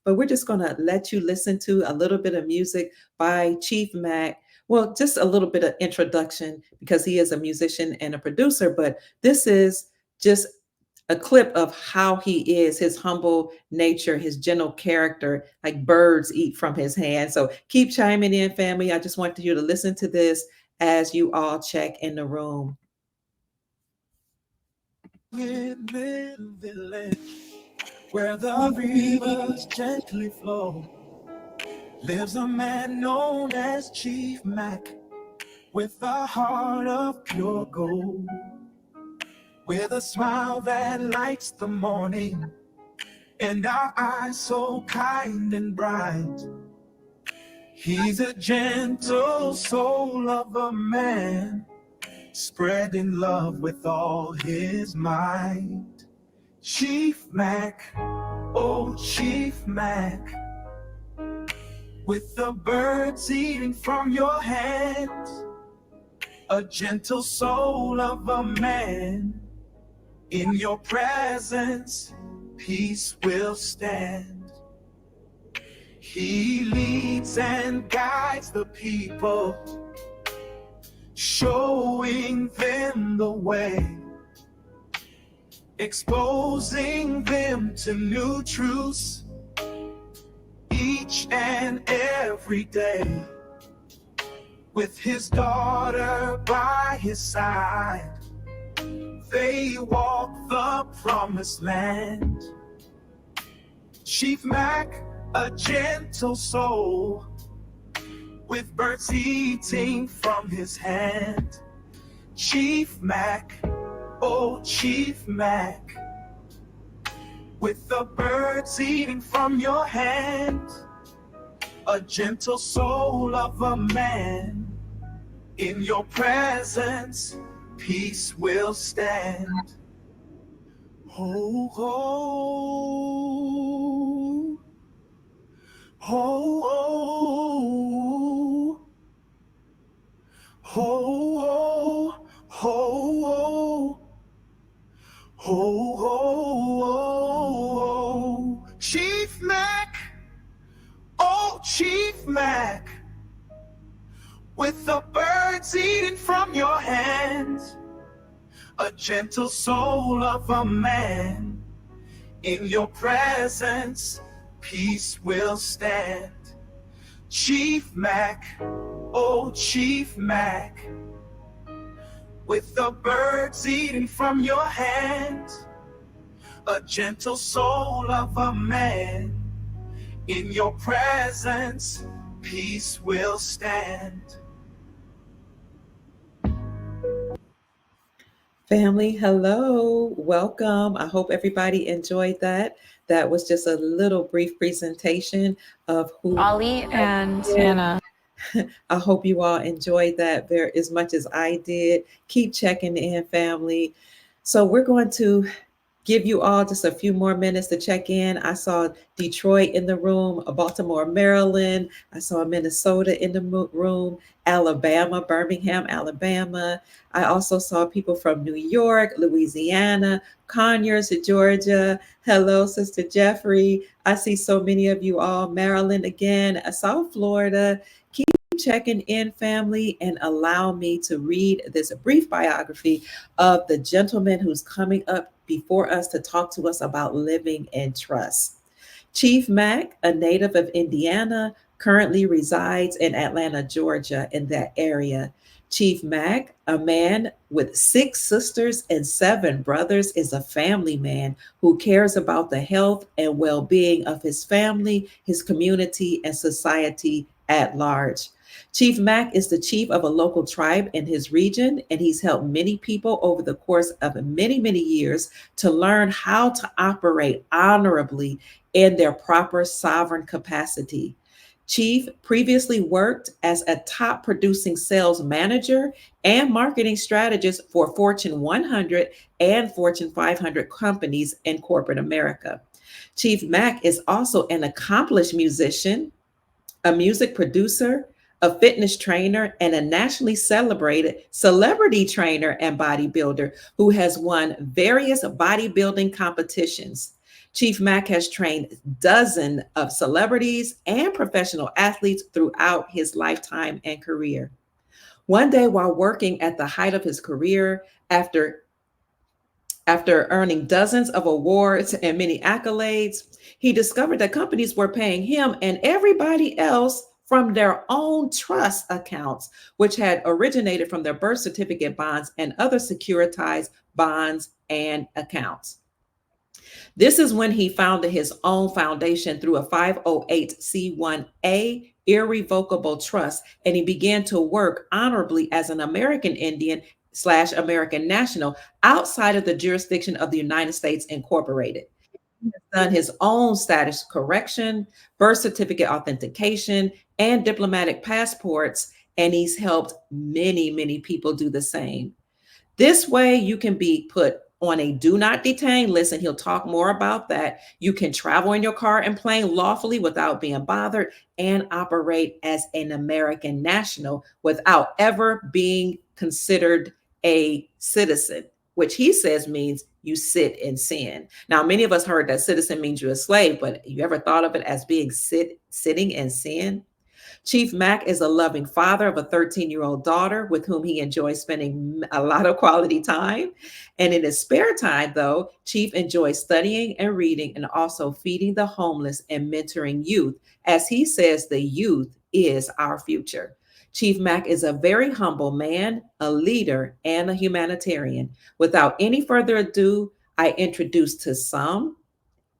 but we're just going to let you listen to a little bit of music by Chief Mack. Well, just a little bit of introduction because he is a musician and a producer, but this is just a clip of how he is, his humble nature, his gentle character, like birds eat from his hand. So keep chiming in, family. I just want you to listen to this as you all check in the room. In the village where the rivers gently flow lives a man known as Chief Mack with a heart of pure gold, with a smile that lights the morning and our eyes so kind and bright. He's a gentle soul of a man, spreading love with all his might. Chief Mack, oh Chief Mack, with the birds eating from your hands, a gentle soul of a man, in your presence peace will stand. He leads and guides the people, showing them the way, exposing them to new truths each and every day. With his daughter by his side, they walk the promised land. Chief Mack, a gentle soul, with birds eating from his hand. Chief Mack, oh Chief Mack, with the birds eating from your hand, a gentle soul of a man, in your presence peace will stand. Ho, ho, ho, ho, ho, ho, ho, ho, Chief Mack, oh Chief Mack, with the birds eating from your hands, a gentle soul of a man, in your presence peace will stand. Chief Mack, oh Chief Mack, with the birds eating from your hands, a gentle soul of a man, in your presence peace will stand. Family, hello, welcome. I hope everybody enjoyed that. That was just a little brief presentation of who Ali and Anna. I hope you all enjoyed that very as much as I did. Keep checking in, family. So we're going to give you all just a few more minutes to check in. I saw Detroit in the room, Baltimore, Maryland. I saw Minnesota in the room, Alabama, Birmingham, Alabama. I also saw people from New York, Louisiana, Conyers, Georgia. Hello, Sister Jeffrey. I see so many of you all. Maryland again, South Florida. Keep checking in, family, and allow me to read this brief biography of the gentleman who's coming up before us to talk to us about living in trust. Chief Mack, a native of Indiana, currently resides in Atlanta, Georgia, in that area. Chief Mack, a man with 6 sisters and 7 brothers, is a family man who cares about the health and well-being of his family, his community, and society at large. Chief Mack is the chief of a local tribe in his region, and he's helped many people over the course of many, many years to learn how to operate honorably in their proper sovereign capacity. Chief previously worked as a top producing sales manager and marketing strategist for Fortune 100 and Fortune 500 companies in corporate America. Chief Mack is also an accomplished musician, a music producer, a fitness trainer, and a nationally celebrated celebrity trainer and bodybuilder who has won various bodybuilding competitions. Chief Mack has trained dozens of celebrities and professional athletes throughout his lifetime and career. One day, while working at the height of his career, after after earning dozens of awards and many accolades, he discovered that companies were paying him and everybody else from their own trust accounts, which had originated from their birth certificate bonds and other securitized bonds and accounts. This is when he founded his own foundation through a 508c1a irrevocable trust, and he began to work honorably as an American Indian slash American national outside of the jurisdiction of the United States Incorporated. He has done his own status correction, birth certificate authentication, and diplomatic passports, and he's helped many, many people do the same. This way, you can be put on a do not detain list, and he'll talk more about that. You can travel in your car and plane lawfully without being bothered and operate as an American national without ever being considered a citizen, which he says means you sit in sin. Now, many of us heard that citizen means you're a slave, but you ever thought of it as being sitting in sin? Chief Mack is a loving father of a 13-year-old daughter with whom he enjoys spending a lot of quality time. And in his spare time, though, Chief enjoys studying and reading and also feeding the homeless and mentoring youth. As he says, the youth is our future. Chief Mack is a very humble man, a leader, and a humanitarian. Without any further ado, I introduce to some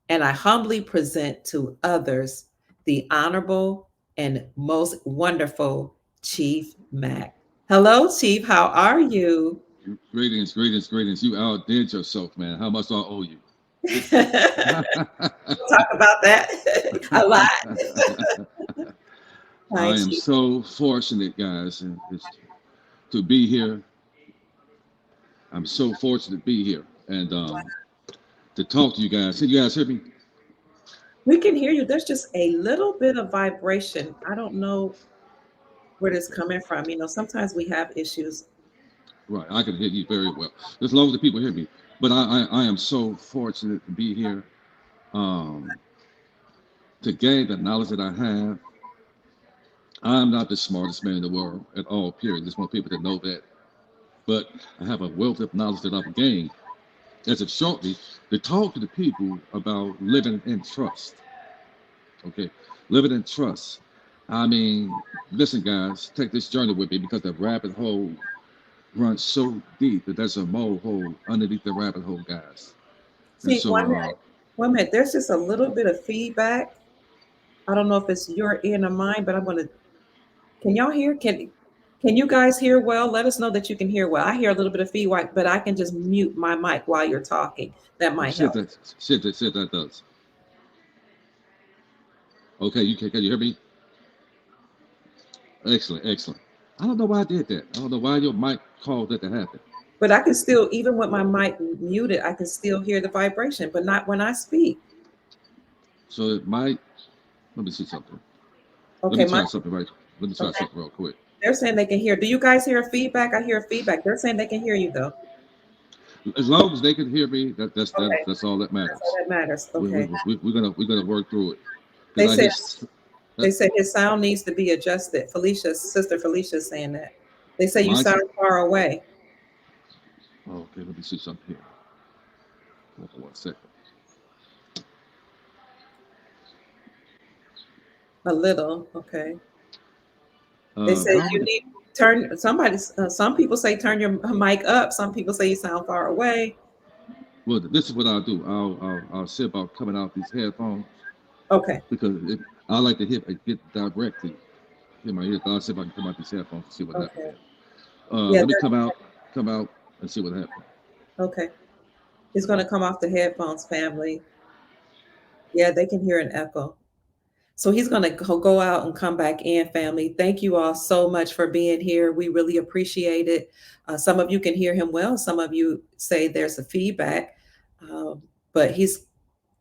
and I humbly present to others the Honorable and most wonderful Chief Mack. Hello, Chief. How are you? Greetings, greetings, greetings. You outdid yourself, man. How much do I owe you? We'll talk about that a lot. I am so fortunate, guys, to be here. I'm so fortunate to be here and to talk to you guys. Can you guys hear me? We can hear you. There's just a little bit of vibration. I don't know where it's coming from. You know, sometimes we have issues. Right, I can hear you very well, as long as the people hear me. But I am so fortunate to be here, to gain the knowledge that I have. I'm not the smartest man in the world at all, period. Just want people to know that. But I have a wealth of knowledge that I've gained as of shortly to talk to the people about living in trust. Okay, living in trust. I mean, listen, guys, take this journey with me because the rabbit hole runs so deep that there's a mole hole underneath the rabbit hole, guys. See, so, one minute. There's just a little bit of feedback. I don't know if it's your ear or mine, but I'm going to. Can y'all hear? Can you guys hear well? Let us know that you can hear well. I hear a little bit of feedback, but I can just mute my mic while you're talking. That might help. That does. Okay, can you hear me? Excellent, excellent. I don't know why I did that. I don't know why your mic caused that to happen. But I can still, even with my mic muted, I can still hear the vibration, but not when I speak. So it might, let me see something. Okay, Let me try something real quick. They're saying they can hear. Do you guys hear feedback? I hear feedback. They're saying they can hear you though. As long as they can hear me, that's all that matters. That's all that matters. Okay. We're gonna work through it. They said his sound needs to be adjusted. Sister Felicia's saying that. They say you sound far away. Okay, let me see something here. Hold on 1 second. A little, okay. They say you need to turn. Some people say turn your mic up. Some people say you sound far away. Well, this is what I'll do. I'll see about coming out these headphones. Okay. Because I like to get directly in my ears. I'll see if I can come out these headphones and see what happens. Let me come out and see what happens. Okay. He's going to come off the headphones, family. Yeah, they can hear an echo. So he's going to go out and come back in, family. Thank you all so much for being here. We really appreciate it. Some of you can hear him well. Some of you say there's a feedback, but he's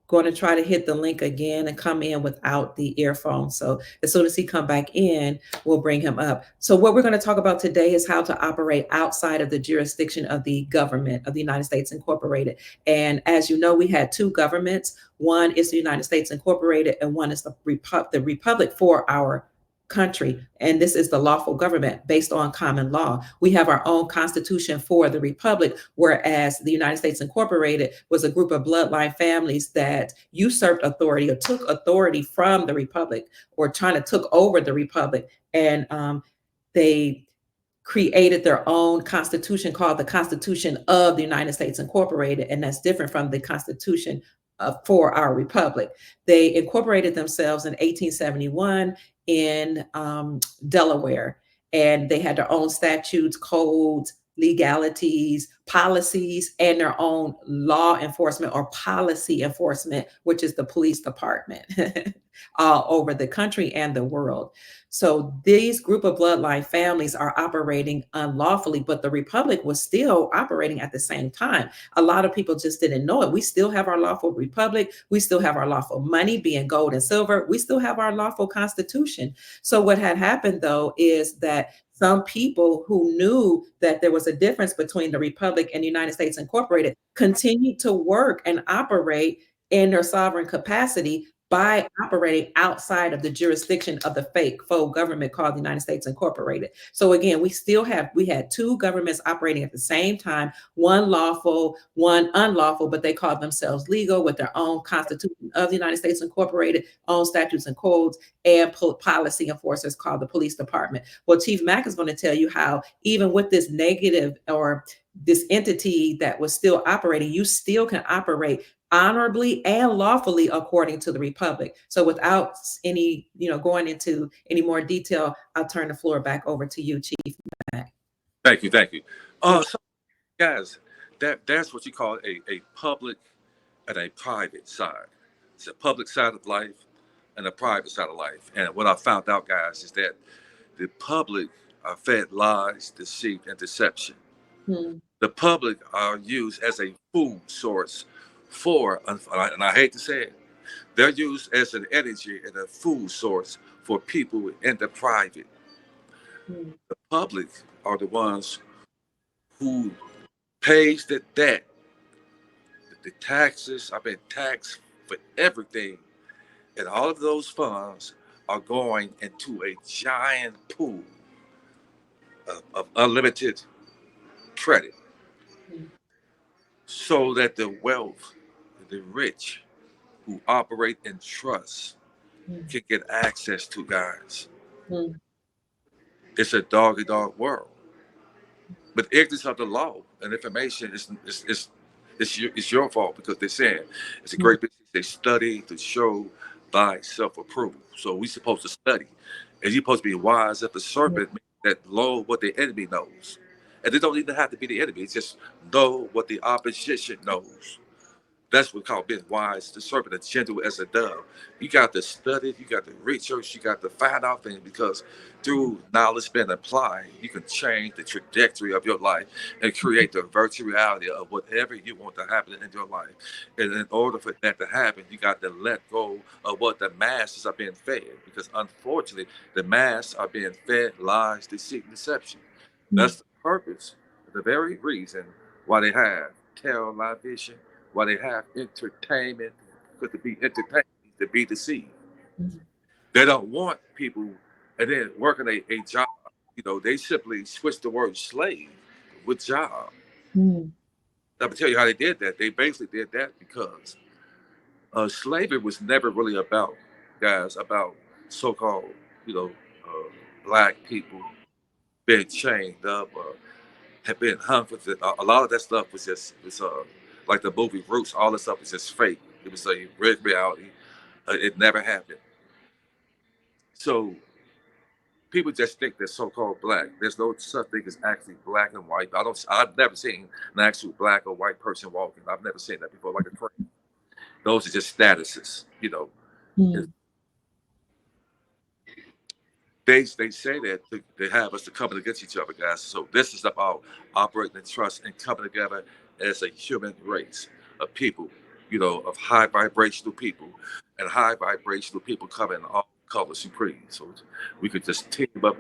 going to try to hit the link again and come in without the earphone. So as soon as he come back in, we'll bring him up. So what we're going to talk about today is how to operate outside of the jurisdiction of the government of the United States Incorporated. And as you know, we had two governments. One is the United States Incorporated, and one is the Republic for our country. And this is the lawful government based on common law. We have our own constitution for the republic, whereas the United States Incorporated was a group of bloodline families that usurped authority or took authority from the republic, or trying to took over the republic. And they created their own constitution called the Constitution of the United States Incorporated, and that's different from the Constitution for our republic. They incorporated themselves in 1871 in Delaware, and they had their own statutes, codes, legalities, policies, and their own law enforcement or policy enforcement, which is the police department all over the country and the world. So these group of bloodline families are operating unlawfully, but the republic was still operating at the same time. A lot of people just didn't know it. We still have our lawful republic. We still have our lawful money being gold and silver. We still have our lawful constitution. So what had happened, though, is that some people who knew that there was a difference between the republic and the United States Incorporated continued to work and operate in their sovereign capacity by operating outside of the jurisdiction of the fake faux government called the United States Incorporated. So again, we had two governments operating at the same time, one lawful, one unlawful, but they called themselves legal with their own constitution of the United States Incorporated, own statutes and codes, and policy enforcers called the police department. Well, Chief Mack is going to tell you how even with this negative or this entity that was still operating, you still can operate honorably and lawfully according to the republic. So without any, going into any more detail, I'll turn the floor back over to you, Chief Mack. Thank you. So guys, that's what you call a public and a private side. It's a public side of life and a private side of life. And what I found out, guys, is that the public are fed lies, deceit, and deception. The public are used as a food source for, and I hate to say it, they're used as an energy and a food source for people in the private. The public are the ones who pays the debt, the taxes. I've been taxed for everything, and all of those funds are going into a giant pool of unlimited credit, so that the wealth, the rich who operate in trust can get access to, guys. It's a dog-eat-dog world. But ignorance of the law and information is your fault, because they're saying it's a great business. They study to show thyself approval. So we're supposed to study. And you're supposed to be wise as the serpent that know what the enemy knows. And they don't even have to be the enemy. It's just know what the opposition knows. That's what we call being wise, the serpent, as gentle as a dove. You got to study, you got to research, you got to find out things, because through knowledge being applied, you can change the trajectory of your life and create the virtual reality of whatever you want to happen in your life. And in order for that to happen, you got to let go of what the masses are being fed, because unfortunately, the masses are being fed lies, deceit, and deception. That's the purpose, the very reason why they have television, why they have entertainment, because to be entertained, to be deceived. They don't want people, and then working a job. They simply switch the word slave with job. I'm gonna tell you how they did that. They basically did that because slavery was never really about, guys, about so-called, black people being chained up or have been hung for a lot of that stuff was just like the movie Roots. All this stuff was just fake. It was a real reality. It never happened. So people just think they're so-called black. There's no such thing as actually black and white. I've never seen an actual black or white person walking. I've never seen that before. Like a train. Those are just statuses. They say that they have us to come against each other, guys. So this is about operating in trust and coming together as a human race of people of high vibrational people, and high vibrational people come in all colors and creeds. So we could just team up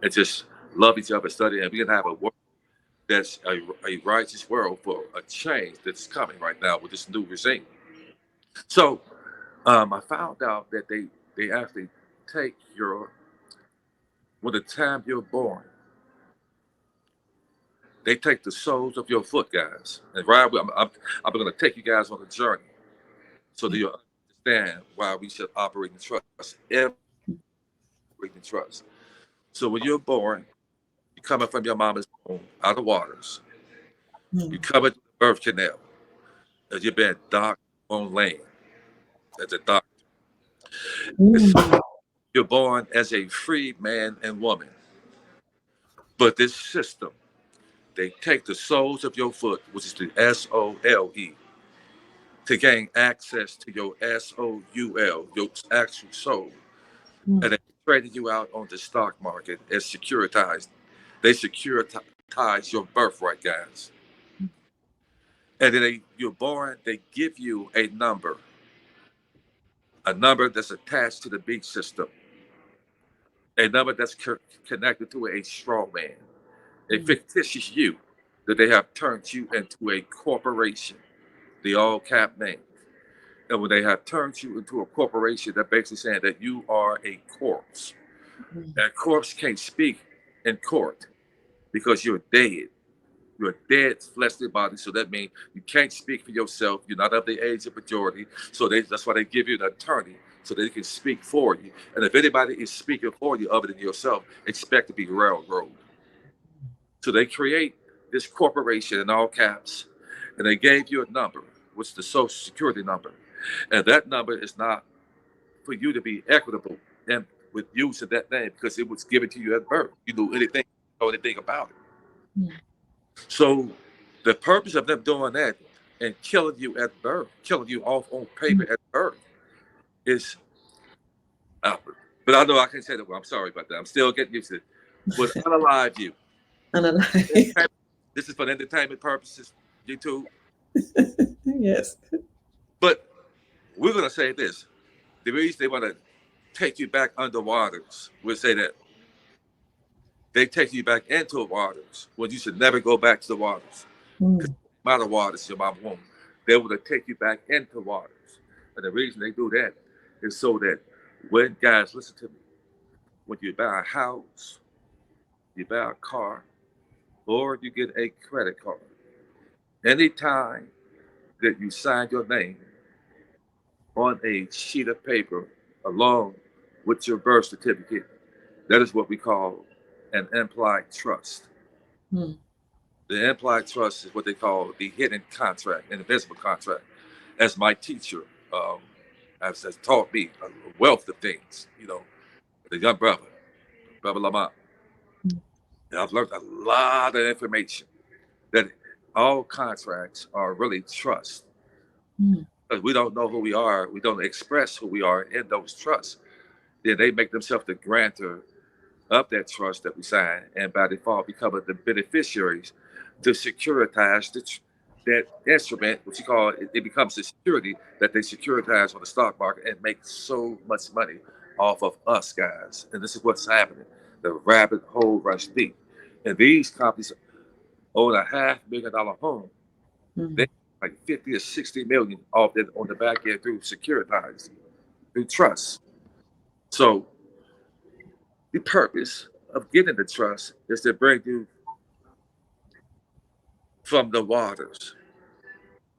and just love each other, study, and we can have a world that's a righteous world for a change that's coming right now with this new regime. So I found out that they actually take when the time you're born, they take the soles of your foot, guys. And right, I'm going to take you guys on a journey so that you understand why we should operate in trust. Operate in trust. So when you're born, you're coming from your mama's womb, out of waters. You come into the birth canal, as you've been docked on land as a doctor. You're born as a free man and woman. But this system, they take the soles of your foot, which is the SOLE, to gain access to your SOUL, your actual soul. And they traded you out on the stock market as securitized. They securitize your birthright, guys. And then you're born, they give you a number that's attached to the beat system, a number that's connected to a straw man, a fictitious you that they have turned you into a corporation, the all cap name. And when they have turned you into a corporation, they're basically saying that you are a corpse. That corpse can't speak in court because you're dead. You're a dead fleshly body. So that means you can't speak for yourself. You're not of the age of majority. So that's why they give you an attorney so they can speak for you. And if anybody is speaking for you other than yourself, expect to be railroaded. So they create this corporation in all caps, and they gave you a number, which is the Social Security number. And that number is not for you to be equitable and with use of that name because it was given to you at birth. You know anything about it. So the purpose of them doing that and killing you at birth, killing you off on paper at birth is, but I know I can't say that. Well, I'm sorry about that. I'm still getting used to it. But unalive you. This is for entertainment purposes, YouTube. Yes. But we're going to say this. The reason they want to take you back under waters, we'll say that they take you back into the waters when you should never go back to the waters. Because out of waters, your mama womb. They want to take you back into waters. And the reason they do that is so that when, guys, listen to me, when you buy a house, you buy a car, or you get a credit card, anytime that you sign your name on a sheet of paper along with your birth certificate, that is what we call an implied trust. The implied trust is what they call the hidden contract, an invisible contract. As my teacher has taught me a wealth of things, the young brother Lamont. And I've learned a lot of information that all contracts are really trust. Because we don't know who we are, we don't express who we are in those trusts. Then they make themselves the grantor of that trust that we sign, and by default become the beneficiaries to securitize that instrument, which you call it becomes the security that they securitize on the stock market and make so much money off of us, guys. And this is what's happening. The rabbit hole runs deep. And these companies own a $500,000 home. They like 50 or 60 million off it on the back end through securitized, through trust. So the purpose of getting the trust is to bring you from the waters,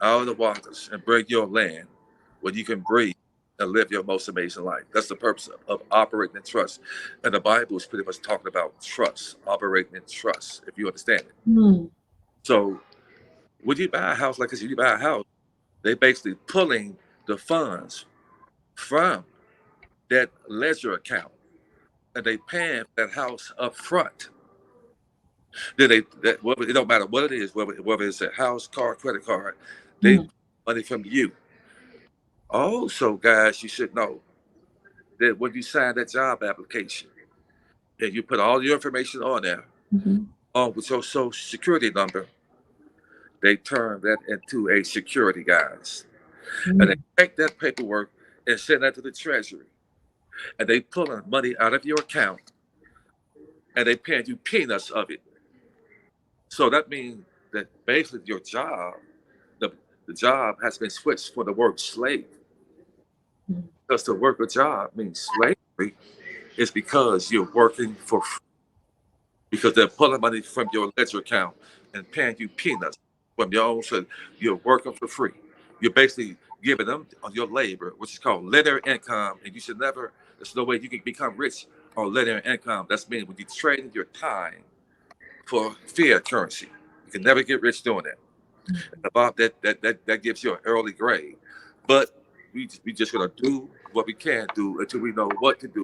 out of the waters, and bring your land where you can breathe and live your most amazing life. That's the purpose of operating in trust. And the Bible is pretty much talking about trust, operating in trust, if you understand it. So when you buy a house like this, you buy a house, they basically pulling the funds from that ledger account and they paying that house up front. Then it don't matter what it is, whether it's a house, car, credit card, they money from you. Also, guys, you should know that when you sign that job application and you put all your information on there, on with your social security number, they turn that into a security, guys. And they take that paperwork and send that to the Treasury. And they pulling money out of your account and they paying you peanuts of it. So that means that basically your job, the, the job has been switched for the word slave. Because to work a job means slavery is because you're working for free. Because they're pulling money from your ledger account and paying you peanuts from your own. So you're working for free. You're basically giving them on your labor, which is called linear income. And you should never, there's no way you can become rich on linear income. That's mean when you trade your time for fiat currency, you can never get rich doing that. And about that gives you an early grade. But we just gonna do what we can do until we know what to do.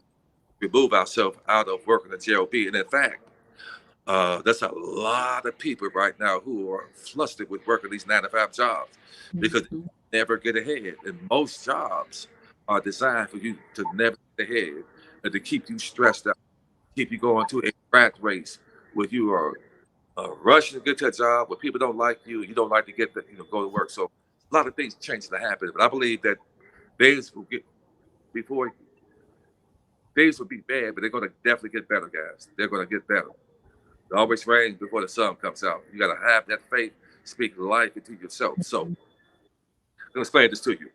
Remove ourselves out of working the job. And in fact, there's a lot of people right now who are flustered with working these 9 to 5 jobs because they never get ahead. And most jobs are designed for you to never get ahead and to keep you stressed out, keep you going to a rat race where you are rushing to get to a job where people don't like you, you don't like to get the, go to work. So a lot of things change to happen. But I believe that days will get before days will be bad, but they're going to definitely get better, guys. They're going to get better. It always rains before the sun comes out. You got to have that faith, speak life into yourself. So, I'm going to explain this to you.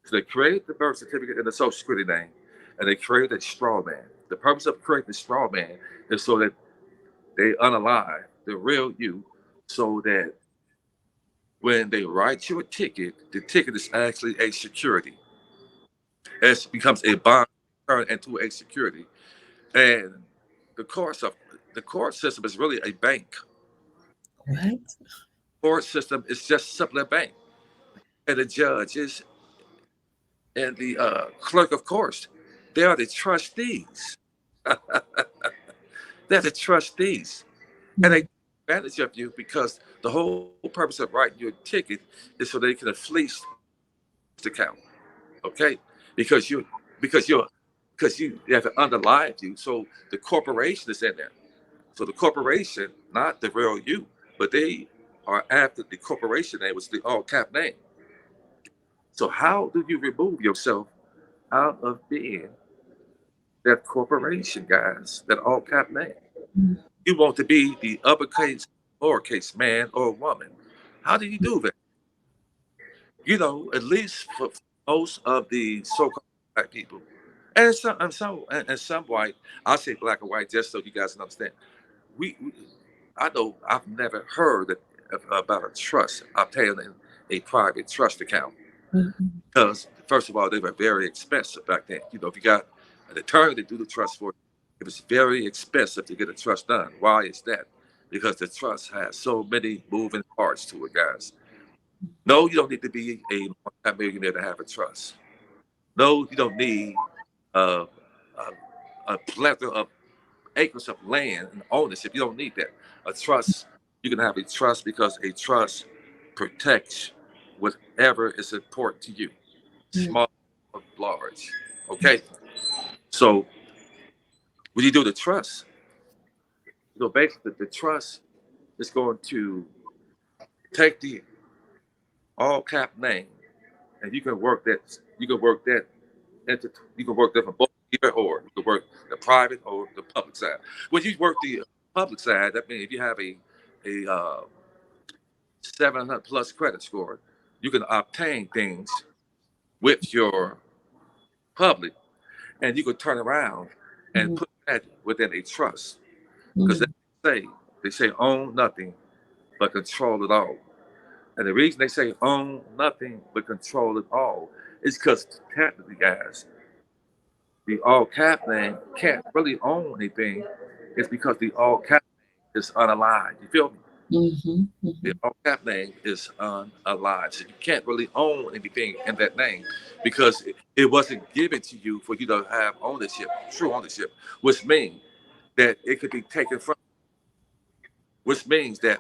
So, they created the birth certificate and the social security name, and they created a straw man. The purpose of creating the straw man is so that they unalive the real you, so that when they write you a ticket, the ticket is actually a security. It becomes a bond turned into a security. And the court system is really a bank. What? Court system is just simply a bank. And the judges and the clerk of courts, they are the trustees. They're the trustees. And they take advantage of you because the whole purpose of writing your ticket is so they can fleece the account. Okay? Because you have underlined you. So the corporation is in there. So the corporation, not the real you, but they are after the corporation name, which is the all cap name. So how do you remove yourself out of being that corporation, guys, that all cap name? You want to be the uppercase, lowercase man or woman. How do you do that? At least for most of the so-called black people, and some white, I'll say black and white just so you guys can understand. We I know I've never heard about a trust obtaining a private trust account because first of all they were very expensive back then. If you got an attorney to do the trust for you, it was very expensive to get a trust done. Why is that? Because the trust has so many moving parts to it, guys. No, you don't need to be a multi-millionaire to have a trust. No, you don't need a, a plethora of acres of land and ownership. You don't need that. A trust, you can have a trust because a trust protects whatever is important to you, small or large. Okay? So when you do the trust, basically the trust is going to take the all cap name and you can work that you can work that from both either or. You can work the private or the public side. When you work the public side, that means if you have a 700 plus credit score, you can obtain things with your public, and you can turn around and put that within a trust because they say own nothing but control it all. And the reason they say own nothing but control it all is because technically, guys, the all cap name can't really own anything. It's because the all cap name is unalive. You feel me? The all cap name is unalive. So you can't really own anything in that name because it wasn't given to you for you to have ownership, true ownership, which means that it could be taken from you, which means that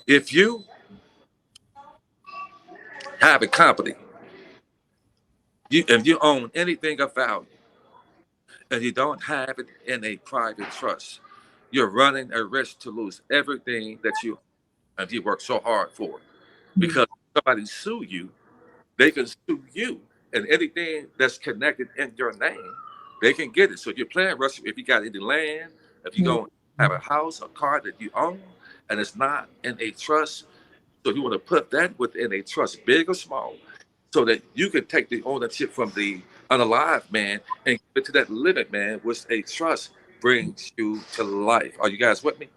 if you have a company, if you own anything of value, and you don't have it in a private trust, you're running a risk to lose everything that you work so hard for. Because somebody sue you, they can sue you, and anything that's connected in your name, they can get it. So if you're playing Russian, if you got any land, if you don't have a house, a car that you own, and it's not in a trust, so you want to put that within a trust, big or small, so that you can take the ownership from the unalive man and give it to that living man, which a trust brings you to life. Are you guys with me?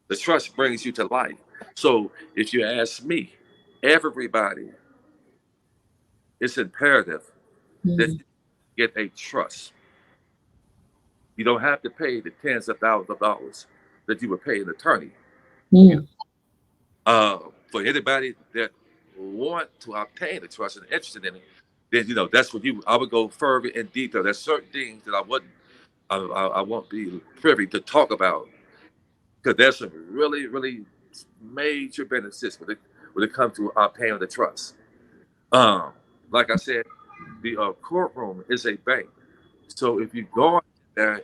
The trust brings you to life. So if you ask me, everybody, it's imperative that you get a trust. You don't have to pay the tens of thousands of dollars that you would pay an attorney. For anybody that want to obtain a trust and interested in it, then that's what I would go further in detail. There's certain things that I won't be privy to talk about, because there's some really, really major benefits when it comes to obtaining the trust. Like I said, the courtroom is a bank. So if you go there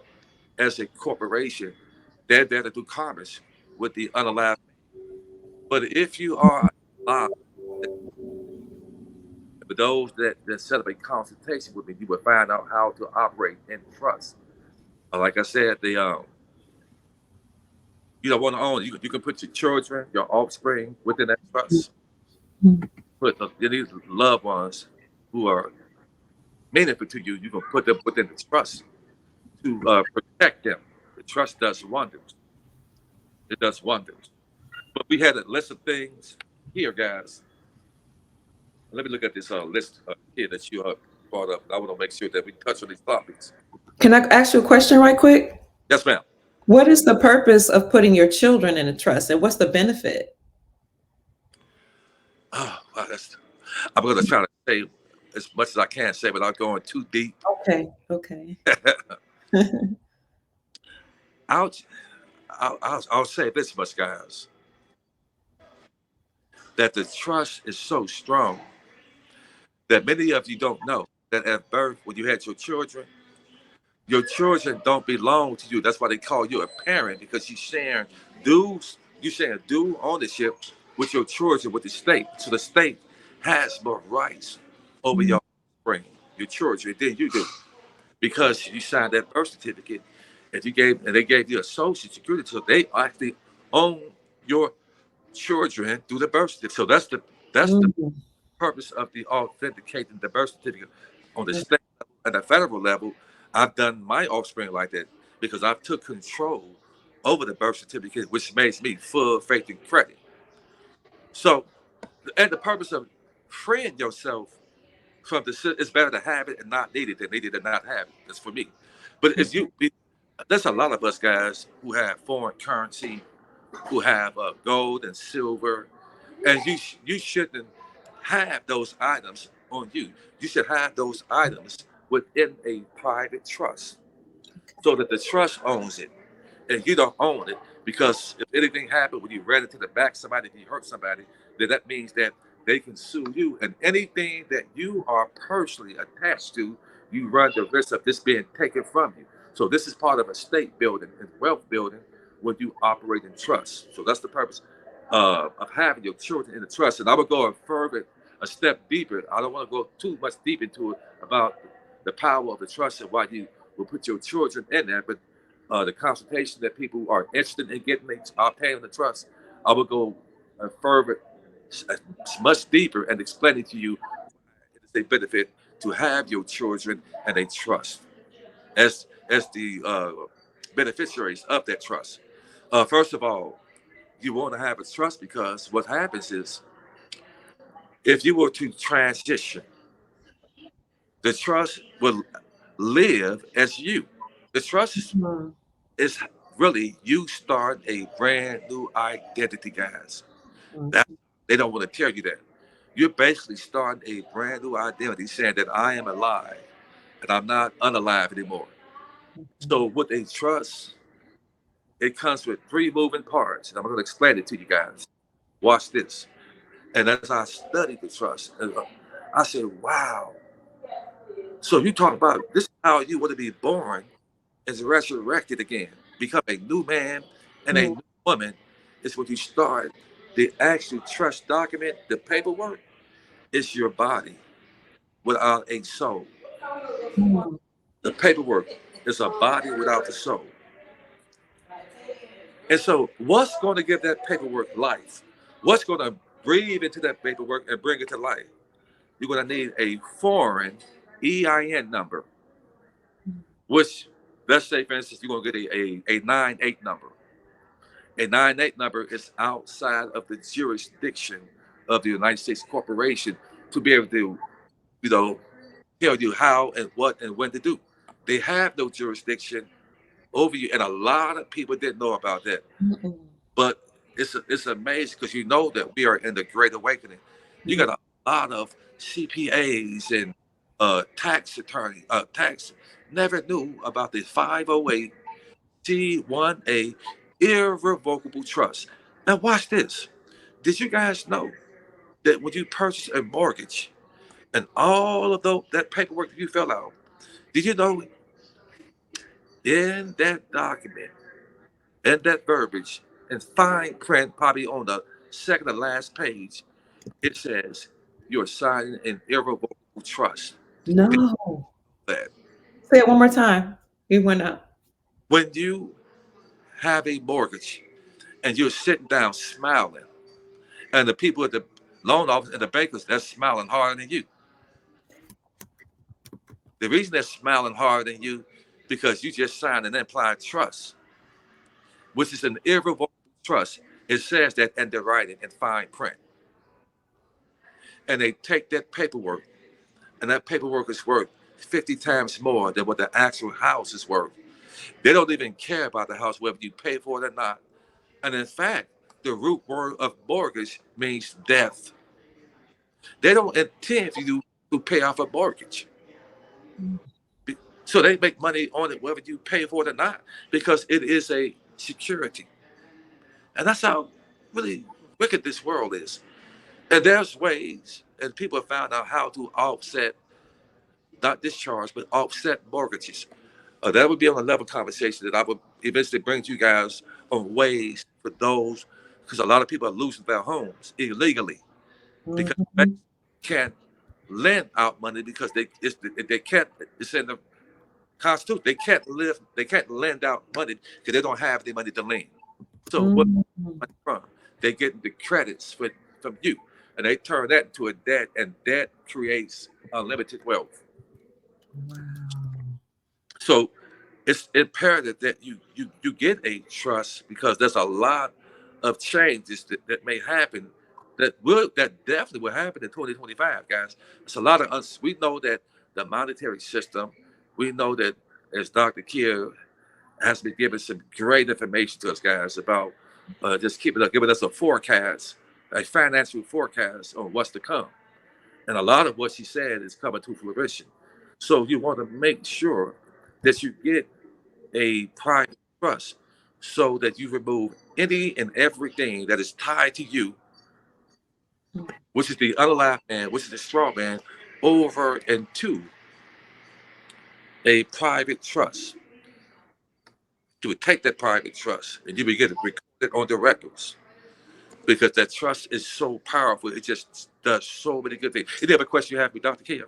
as a corporation, they're there to do commerce with the unalive. But if you are alive, for those that set up a consultation with me, you will find out how to operate in trust. Like I said, you don't want to own it. You can put your children, your offspring within that trust. Put these loved ones who are meaningful to you, you can put them within the trust to protect them. The trust does wonders. It does wonders. But we had a list of things here, guys. Let me look at this list here that you brought up. I want to make sure that we touch on these topics. Can I ask you a question right quick? Yes, ma'am. What is the purpose of putting your children in a trust, and what's the benefit? Oh, wow, I'm going to try to say as much as I can say without going too deep. Okay. I'll say this much, guys, that the trust is so strong that many of you don't know that at birth, when you had your children don't belong to you. That's why they call you a parent, because you're sharing due ownership with your children, with the state. So the state has more rights over your offspring, your children, than you do, because you signed that birth certificate, and they gave you a social security, so they actually own your children through the birth certificate. So that's the purpose of the authenticating the birth certificate on the state level and the federal level. I've done my offspring like that because I've took control over the birth certificate, which makes me full faith and credit. So, and the purpose of freeing yourself from it's better to have it and not need it than need it and not have it. That's for me. But there's a lot of us guys who have foreign currency, who have gold and silver, and you shouldn't have those items on you. You should have those items within a private trust, so that the trust owns it and you don't own it. Because if anything happened when you ran into the back somebody, if you hurt somebody, then that means that they can sue you, and anything that you are personally attached to, you run the risk of this being taken from you. So this is part of estate building and wealth building when you operate in trust. So that's the purpose of having your children in the trust. And I would go a step deeper. I don't want to go too much deep into it about the power of the trust and why you will put your children in there. But the consultation that people are interested in getting paying the trust, I would go further, much deeper, and explain it to you. It is a benefit to have your children and a trust as the beneficiaries of that trust. First of all, you want to have a trust because what happens is, if you were to transition, the trust will live as you. The trust is really you start a brand new identity, guys. They don't want to tell you that. You're basically starting a brand new identity, saying that I am alive and I'm not unalive anymore. So with a trust, it comes with three moving parts, and I'm going to explain it to you guys. Watch this. And as I studied the trust, I said, wow. So you talk about this is how you want to be born is resurrected again, become a new man and a new woman. Is when you start the actual trust document, the paperwork. is your body without a soul. Mm. The paperwork is a body without the soul. And so, what's going to give that paperwork life? What's going to breathe into that paperwork and bring it to life? You're going to need a foreign EIN number, which, let's say, for instance, you're going to get a 9-8 number. A 9-8 number is outside of the jurisdiction of the United States corporation to be able to, you know, tell you how and what and when to do. They have no jurisdiction over you, and a lot of people didn't know about that. Mm-mm. But it's amazing because you know that we are in the Great Awakening. You got a lot of CPAs and tax attorney, tax never knew about the 508 C1A irrevocable trust. Now watch this. Did you guys know that when you purchase a mortgage and all of that paperwork that you fill out, did you know in that document, in that verbiage, in fine print, probably on the second to last page, it says you're signing an irrevocable trust. No. That Say it one more time. You went up. when you have a mortgage and you're sitting down smiling, and the people at the loan office and the bankers, they're smiling harder than you. The reason they're smiling harder than you because you just signed an implied trust, which is an irrevocable trust. It says that in the writing in fine print. And they take that paperwork, and that paperwork is worth 50 times more than what the actual house is worth. They don't even care about the house, whether you pay for it or not. And in fact, the root word of mortgage means death. They don't intend for you to pay off a mortgage. So they make money on it, whether you pay for it or not, because it is a security. And that's how really wicked this world is. And there's ways, and people have found out how to offset, not discharge, but offset mortgages. That would be on another conversation that I would eventually bring to you guys on ways for those, because a lot of people are losing their homes illegally because they Mhm. can't lend out money because they can't. It's in the Constitution. They can't lend out money because they don't have the money to lend. So what Mhm. money from? They get the credits from you, and they turn that into a debt, and debt creates unlimited wealth. Wow. So it's imperative that you get a trust because there's a lot of changes that may happen that definitely will happen in 2025, guys. It's a lot of us. We know that the monetary system. We know that as Dr. Kier has been giving some great information to us guys about just giving us a forecast, a financial forecast on what's to come. And a lot of what she said is coming to fruition. So you want to make sure that you get a private trust so that you remove any and everything that is tied to you, which is the unalive man, which is the straw man, over into a private trust. You would take that private trust and you begin to record it on the records because that trust is so powerful. It just does so many good things. Any other question you have for Dr. Kia?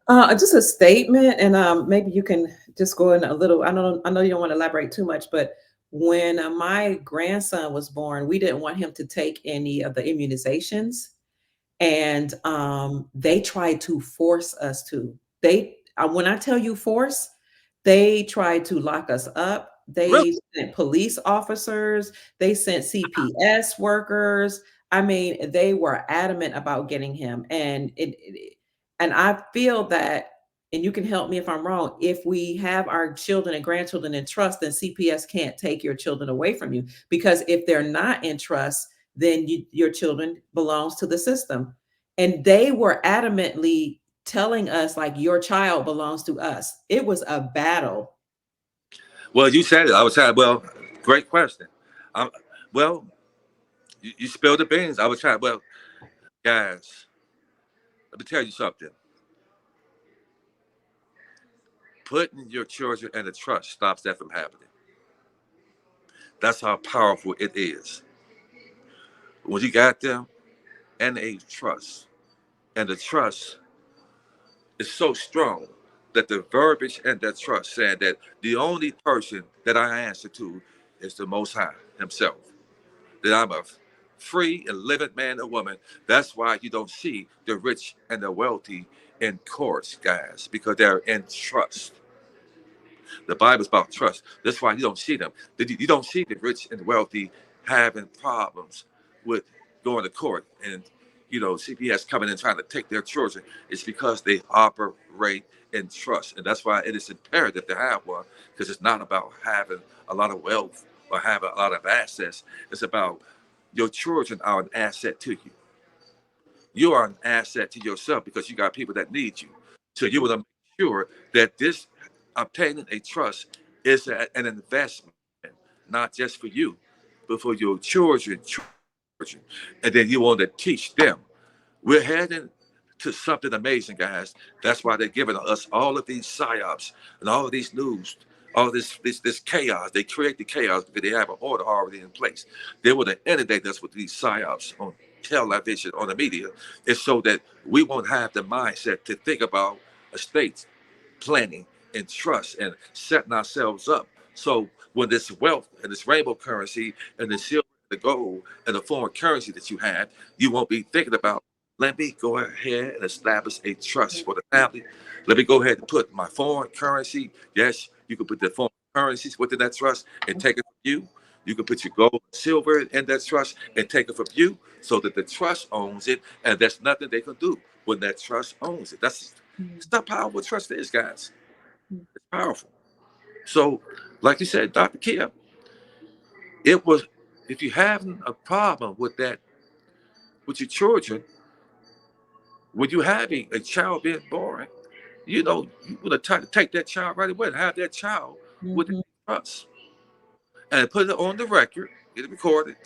Just a statement, and maybe you can just go in a little. I know you don't want to elaborate too much, but when my grandson was born, we didn't want him to take any of the immunizations, and they tried to force us to. When I tell you force, they tried to lock us up. Really? They sent police officers. They sent CPS workers. I mean, they were adamant about getting him, and I feel that, and you can help me if I'm wrong, if we have our children and grandchildren in trust, then CPS can't take your children away from you, because if they're not in trust, then your children belongs to the system. And they were adamantly telling us like your child belongs to us. It was a battle. Well, you said it. I was trying. Well, great question. Um, well, you spilled the beans. I was trying. Well, guys, let me tell you something. Putting your children in a trust stops that from happening. That's how powerful it is. When you got them in a trust, And the trust is so strong that the verbiage and that trust said that the only person that I answer to is the Most High Himself. That I'm a free and living man or woman. That's why you don't see the rich and the wealthy in courts, guys, because they're in trust. The Bible's about trust. That's why you don't see them. You don't see the rich and wealthy having problems with going to court and CPS coming in trying to take their children. It's because they operate in trust, and that's why it is imperative to have one. Because it's not about having a lot of wealth or having a lot of assets. It's about your children are an asset to you. You are an asset to yourself because you got people that need you. So you want to make sure that this obtaining a trust is an investment, not just for you, but for your children. And then you want to teach them. We're heading to something amazing, guys. That's why they're giving us all of these psyops and all of these news, all this chaos. They create the chaos because they have an order already in place. They want to inundate us with these psyops on television, on the media. It's so that we won't have the mindset to think about estates planning and trust and setting ourselves up. So when this wealth and this rainbow currency and the silver, the gold, and the foreign currency that you have, you won't be thinking about, let me go ahead and establish a trust for the family. Let me go ahead and put my foreign currency. Yes, you can put the foreign currencies within that trust and take it from you. You can put your gold and silver in that trust and take it from you so that the trust owns it, and there's nothing they can do when that trust owns it. That's how powerful trust is, guys. It's powerful. So, like you said, Dr. Kia, it was, if you're having a problem with that, with your children, when you having a child being born, you want to take that child right away and have that child with trust and put it on the record, get it recorded,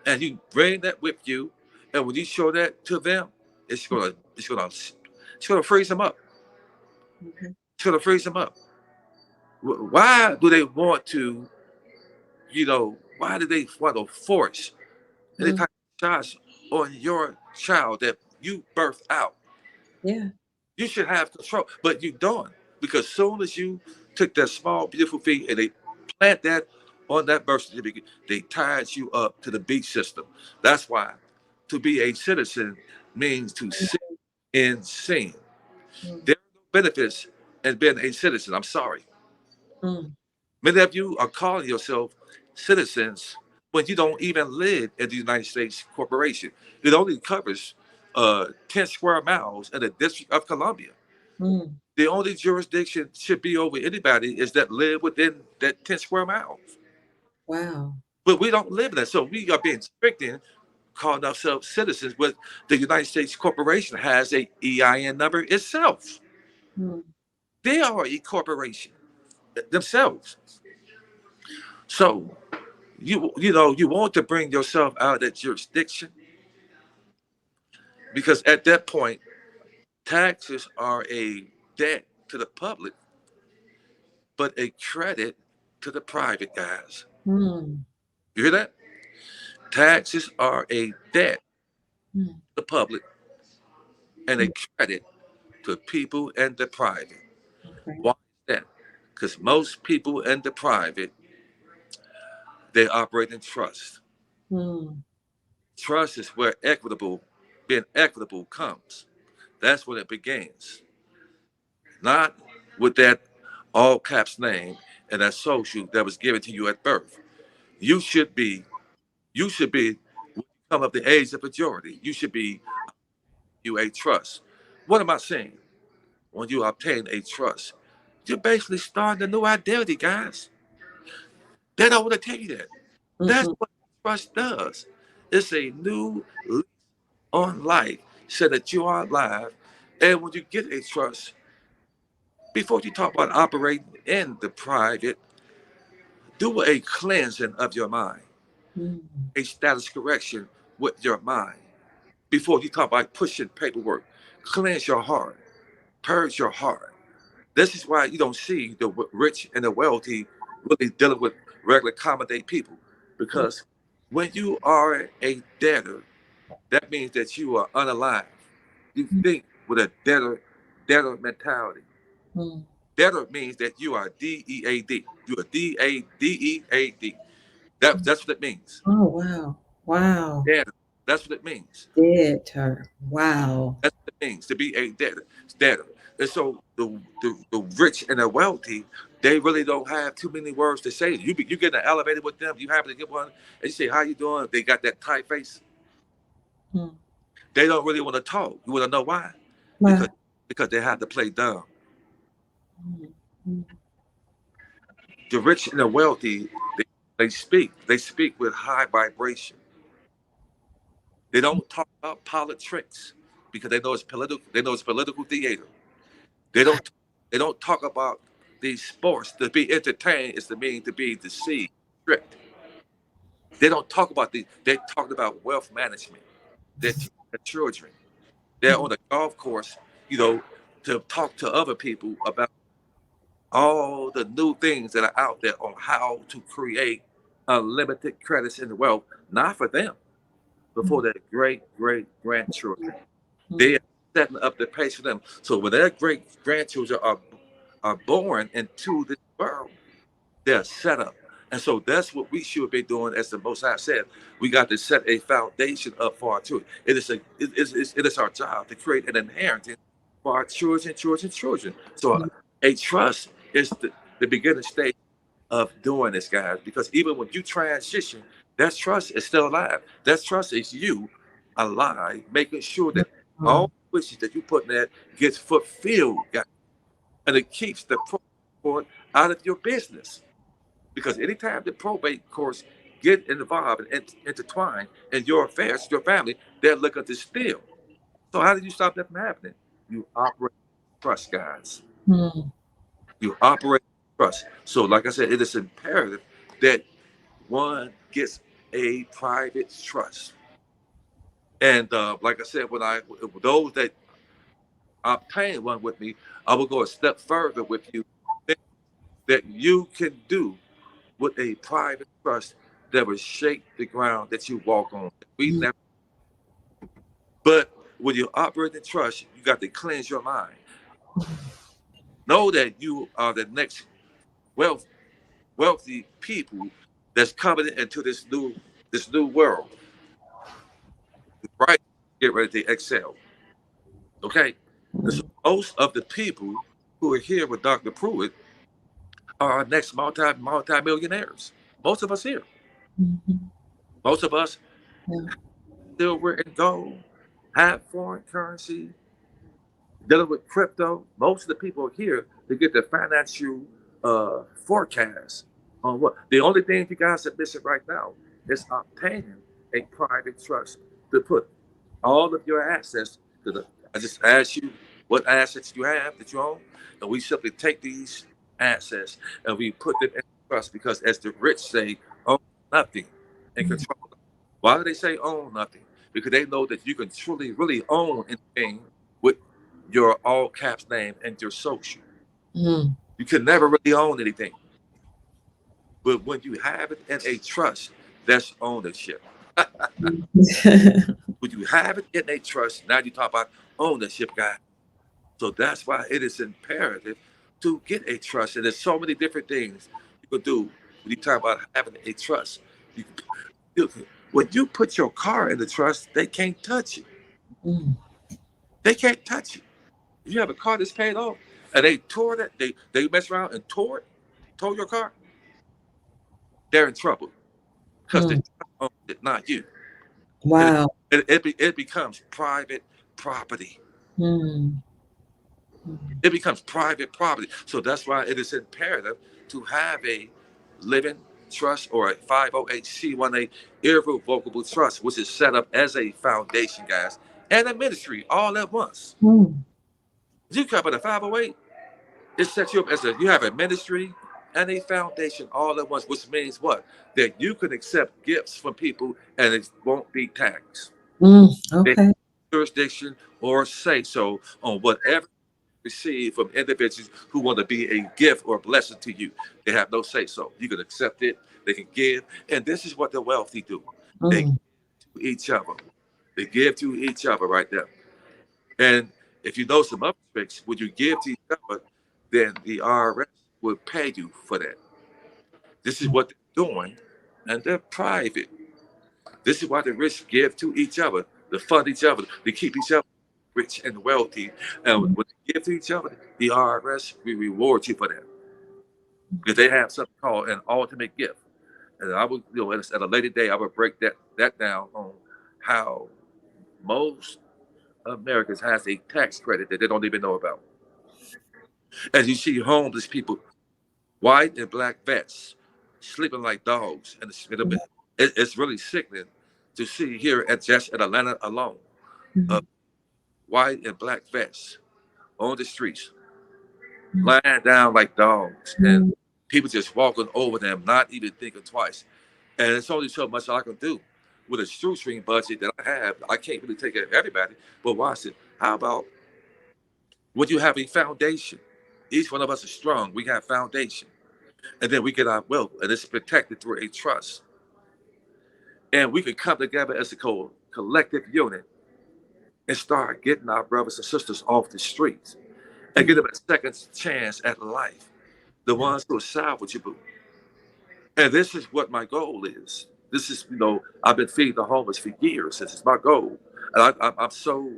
and you bring that with you. And when you show that to them, it's gonna freeze them up. It's gonna freeze them up. Why do they want to, why do they want to force any type of shots on your child that you birthed out? Yeah. You should have control, but you don't, because soon as you took that small, beautiful feet and they plant that on that birth certificate, they tied you up to the beat system. That's why to be a citizen means to sit in sin. There are no benefits in being a citizen. I'm sorry. Many of you are calling yourself citizens when you don't even live in the United States corporation. It only covers 10 square miles in the District of Columbia. The only jurisdiction should be over anybody is that live within that 10 square miles. Wow. But we don't live in that. So we are being restricted, calling ourselves citizens, but the United States corporation has a EIN number itself. They are a corporation themselves. So you want to bring yourself out of that jurisdiction, because at that point, taxes are a debt to the public, but a credit to the private guys. You hear that? Taxes are a debt to the public and a credit to people in the private. Why is that? Because most people in the private, they operate in trust. Trust is where being equitable comes. That's when it begins. Not with that all caps name and that social that was given to you at birth. You should be, when you come of the age of majority, you should be a trust. What am I saying? When you obtain a trust, you're basically starting a new identity, guys. They don't want to tell you that. That's what trust does. It's a new lease on life so that you are alive. And when you get a trust, before you talk about operating in the private, do a cleansing of your mind, a status correction with your mind. Before you talk about pushing paperwork, cleanse your heart, purge your heart. This is why you don't see the rich and the wealthy really dealing with regular common day people. Because when you are a debtor, that means that you are unalive. You think with a debtor mentality. Debtor means that you are D-E-A-D. You are D-A-D-E-A-D. That's what it means. Oh, wow. Wow. Debtor. That's what it means. Debtor. Wow. That's what it means to be a debtor. Debtor. And so the rich and the wealthy, they really don't have too many words to say. You get in an elevator with them, you happen to get one, and you say, "How you doing?" They got that tight face. They don't really want to talk. You want to know why? Wow. Because they have to play dumb. The rich and the wealthy, they speak with high vibration. They don't talk about politics because they know it's political. They know it's political theater. They don't talk about these sports. To be entertained is to mean to be deceived, tricked. They don't talk about they talk about wealth management. They're teaching their children. They're on a golf course, to talk to other people about all the new things that are out there on how to create unlimited credits and wealth, not for them, but for their great grandchildren. They are setting up the pace for them. So when their great grandchildren are born into this world, they're set up. And so that's what we should be doing. As the Most High said, we got to set a foundation up for our children. It is our job to create an inheritance for our children. So a trust is the beginning stage of doing this, guys. Because even when you transition, that trust is still alive. That trust is you alive, making sure that all wishes that you put in that gets fulfilled, guys. And it keeps the court out of your business. Because anytime the probate courts get involved and intertwined in your affairs, your family, they're looking to steal. So how do you stop that from happening? You operate trust, guys. You operate trust. So like I said, it is imperative that one gets a private trust. And like I said, those that obtain one with me, I will go a step further with you that you can do with a private trust that will shake the ground that you walk on. But when you operate in trust, you got to cleanse your mind. Know that you are the next wealthy people that's coming into this new world. Right? Get ready to excel. Okay? And so most of the people who are here with Dr. Pruitt are our next multi-millionaires. Most of us here. Most of us silver and gold, have foreign currency, dealing with crypto. Most of the people here to get the financial forecast on what. The only thing you guys are missing right now is obtaining a private trust to put all of your assets to the. I just asked you what assets you have that you own, and we simply take these assets and we put them in trust because, as the rich say, own nothing and control. Why do they say own nothing? Because they know that you can truly, really own anything with your all caps name and your social. You can never really own anything. But when you have it in a trust, that's ownership. When you have it in a trust, now you talk about ownership, guys. So that's why it is imperative to get a trust. And there's so many different things you can do when you talk about having a trust. When you put your car in the trust, they can't touch it. They can't touch it. If you have a car that's paid off and they tore that, they mess around and tore your car, they're in trouble because they own it, not you. Wow. It becomes private property. It becomes private property. So that's why it is imperative to have a living trust or a 508c18 irrevocable trust, which is set up as a foundation, guys, and a ministry all at once. You cover the 508, it sets you up as you have a ministry and a foundation all at once, which means what? That you can accept gifts from people and it won't be taxed. Okay. Jurisdiction or say so on whatever receive from individuals who want to be a gift or a blessing to you. They have no say so. You can accept it, they can give, and this is what the wealthy do. They give to each other. They give to each other right there. And if you know some other tricks, when you give to each other, then the IRS will pay you for that. This is what they're doing, and they're private. This is why the rich give to each other, to fund each other, to keep each other rich and wealthy. And when they give to each other, the IRS will reward you for that. Because they have something called an ultimate gift. And I would, at a later day, I would break that down on how most Americans has a tax credit that they don't even know about. As you see homeless people, white and black vets, sleeping like dogs, and it's really sickening to see here at just in Atlanta alone, white and black vets on the streets, lying down like dogs, and people just walking over them, not even thinking twice. And it's only so much I can do with a shoestring budget that I have. I can't really take care of everybody, but watch it. How about when you have a foundation? Each one of us is strong. We have foundation, and then we get our wealth, and it's protected through a trust. And we can come together as a collective unit and start getting our brothers and sisters off the streets and give them a second chance at life. The ones who are salvageable. And this is what my goal is. This is, I've been feeding the homeless for years. This is my goal. And I'm so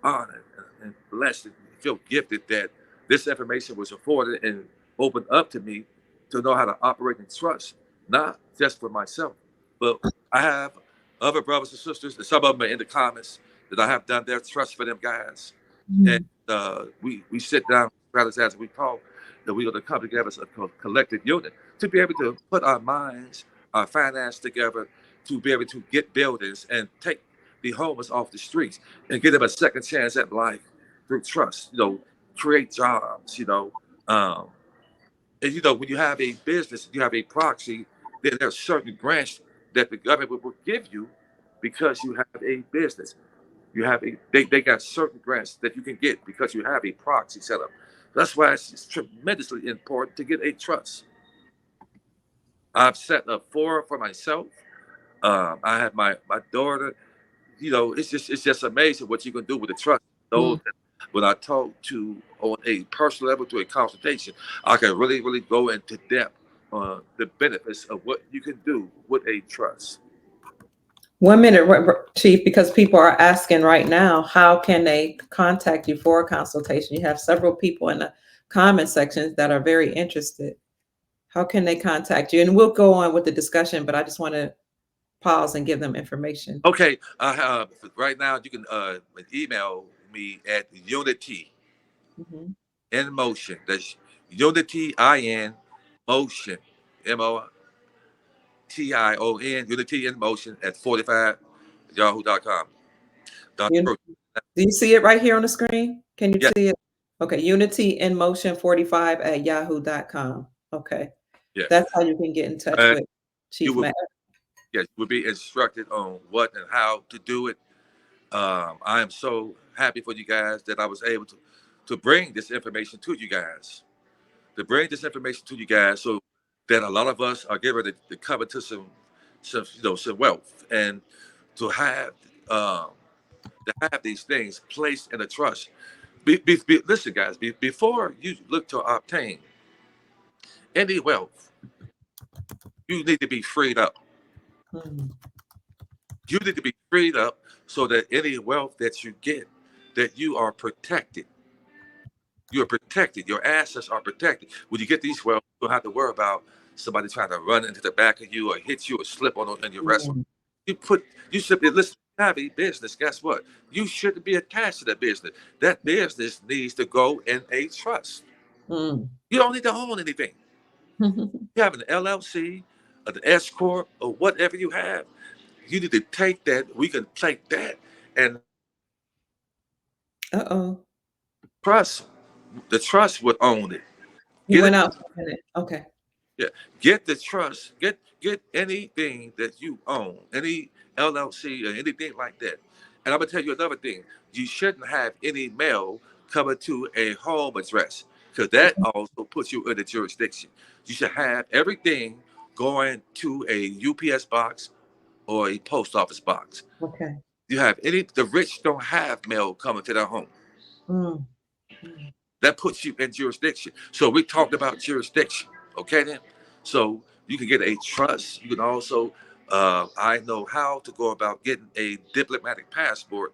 honored and blessed and feel gifted that this information was afforded and opened up to me to know how to operate in trust, not just for myself, but I have other brothers and sisters, and some of them are in the comments that I have done their trust for them guys. And we sit down, brothers, as we talk, that we're going to come together as a collective unit to be able to put our minds, our finance together, to be able to get buildings and take the homeless off the streets and give them a second chance at life through trust, create jobs, and when you have a business, you have a proxy, then there's certain grants that the government will give you because you have a business. You have they got certain grants that you can get because you have a proxy set up. That's why it's tremendously important to get a trust. I've set up 4 for myself. I have my daughter. It's just amazing what you can do with a trust. Those when I talk to on a personal level to a consultation, I can really, really go into depth on the benefits of what you can do with a trust. 1 minute, Chief, because people are asking right now, how can they contact you for a consultation? You have several people in the comment sections that are very interested. How can they contact you? And we'll go on with the discussion, but I just want to pause and give them information. Okay, right now you can email me at Unity in Motion. That's Unity in Motion, MOTION, Unity in Motion at 45yahoo.com. Do you see it right here on the screen? Can you see it? Okay, Unity in Motion 45 at yahoo.com. Okay. Yes. That's how you can get in touch with Chief Mack. Yes, you will be instructed on what and how to do it. I am so happy for you guys that I was able to bring this information to you guys. To bring this information to you guys so that a lot of us are given to come into some wealth and to have these things placed in a trust. Listen, guys, before you look to obtain any wealth, you need to be freed up. You need to be freed up so that any wealth that you get, that you are protected. You're protected. Your assets are protected. When you get these wealth, you don't have to worry about somebody trying to run into the back of you or hit you or slip on your restaurant. You simply listen. Have a business. Guess what? You shouldn't be attached to that business. That business needs to go in a trust. You don't need to own anything. You have an LLC, an S corp, or whatever you have. You need to take that. We can take that and trust. The trust would own it. You went out. Okay. Yeah. Get the trust. Get anything that you own, any LLC or anything like that. And I'm gonna tell you another thing. You shouldn't have any mail coming to a home address because that also puts you in the jurisdiction. You should have everything going to a UPS box or a post office box. Okay. The rich don't have mail coming to their home. Mm. Mm. That puts you in jurisdiction. So we talked about jurisdiction. Okay, then. So you can get a trust. You can also, I know how to go about getting a diplomatic passport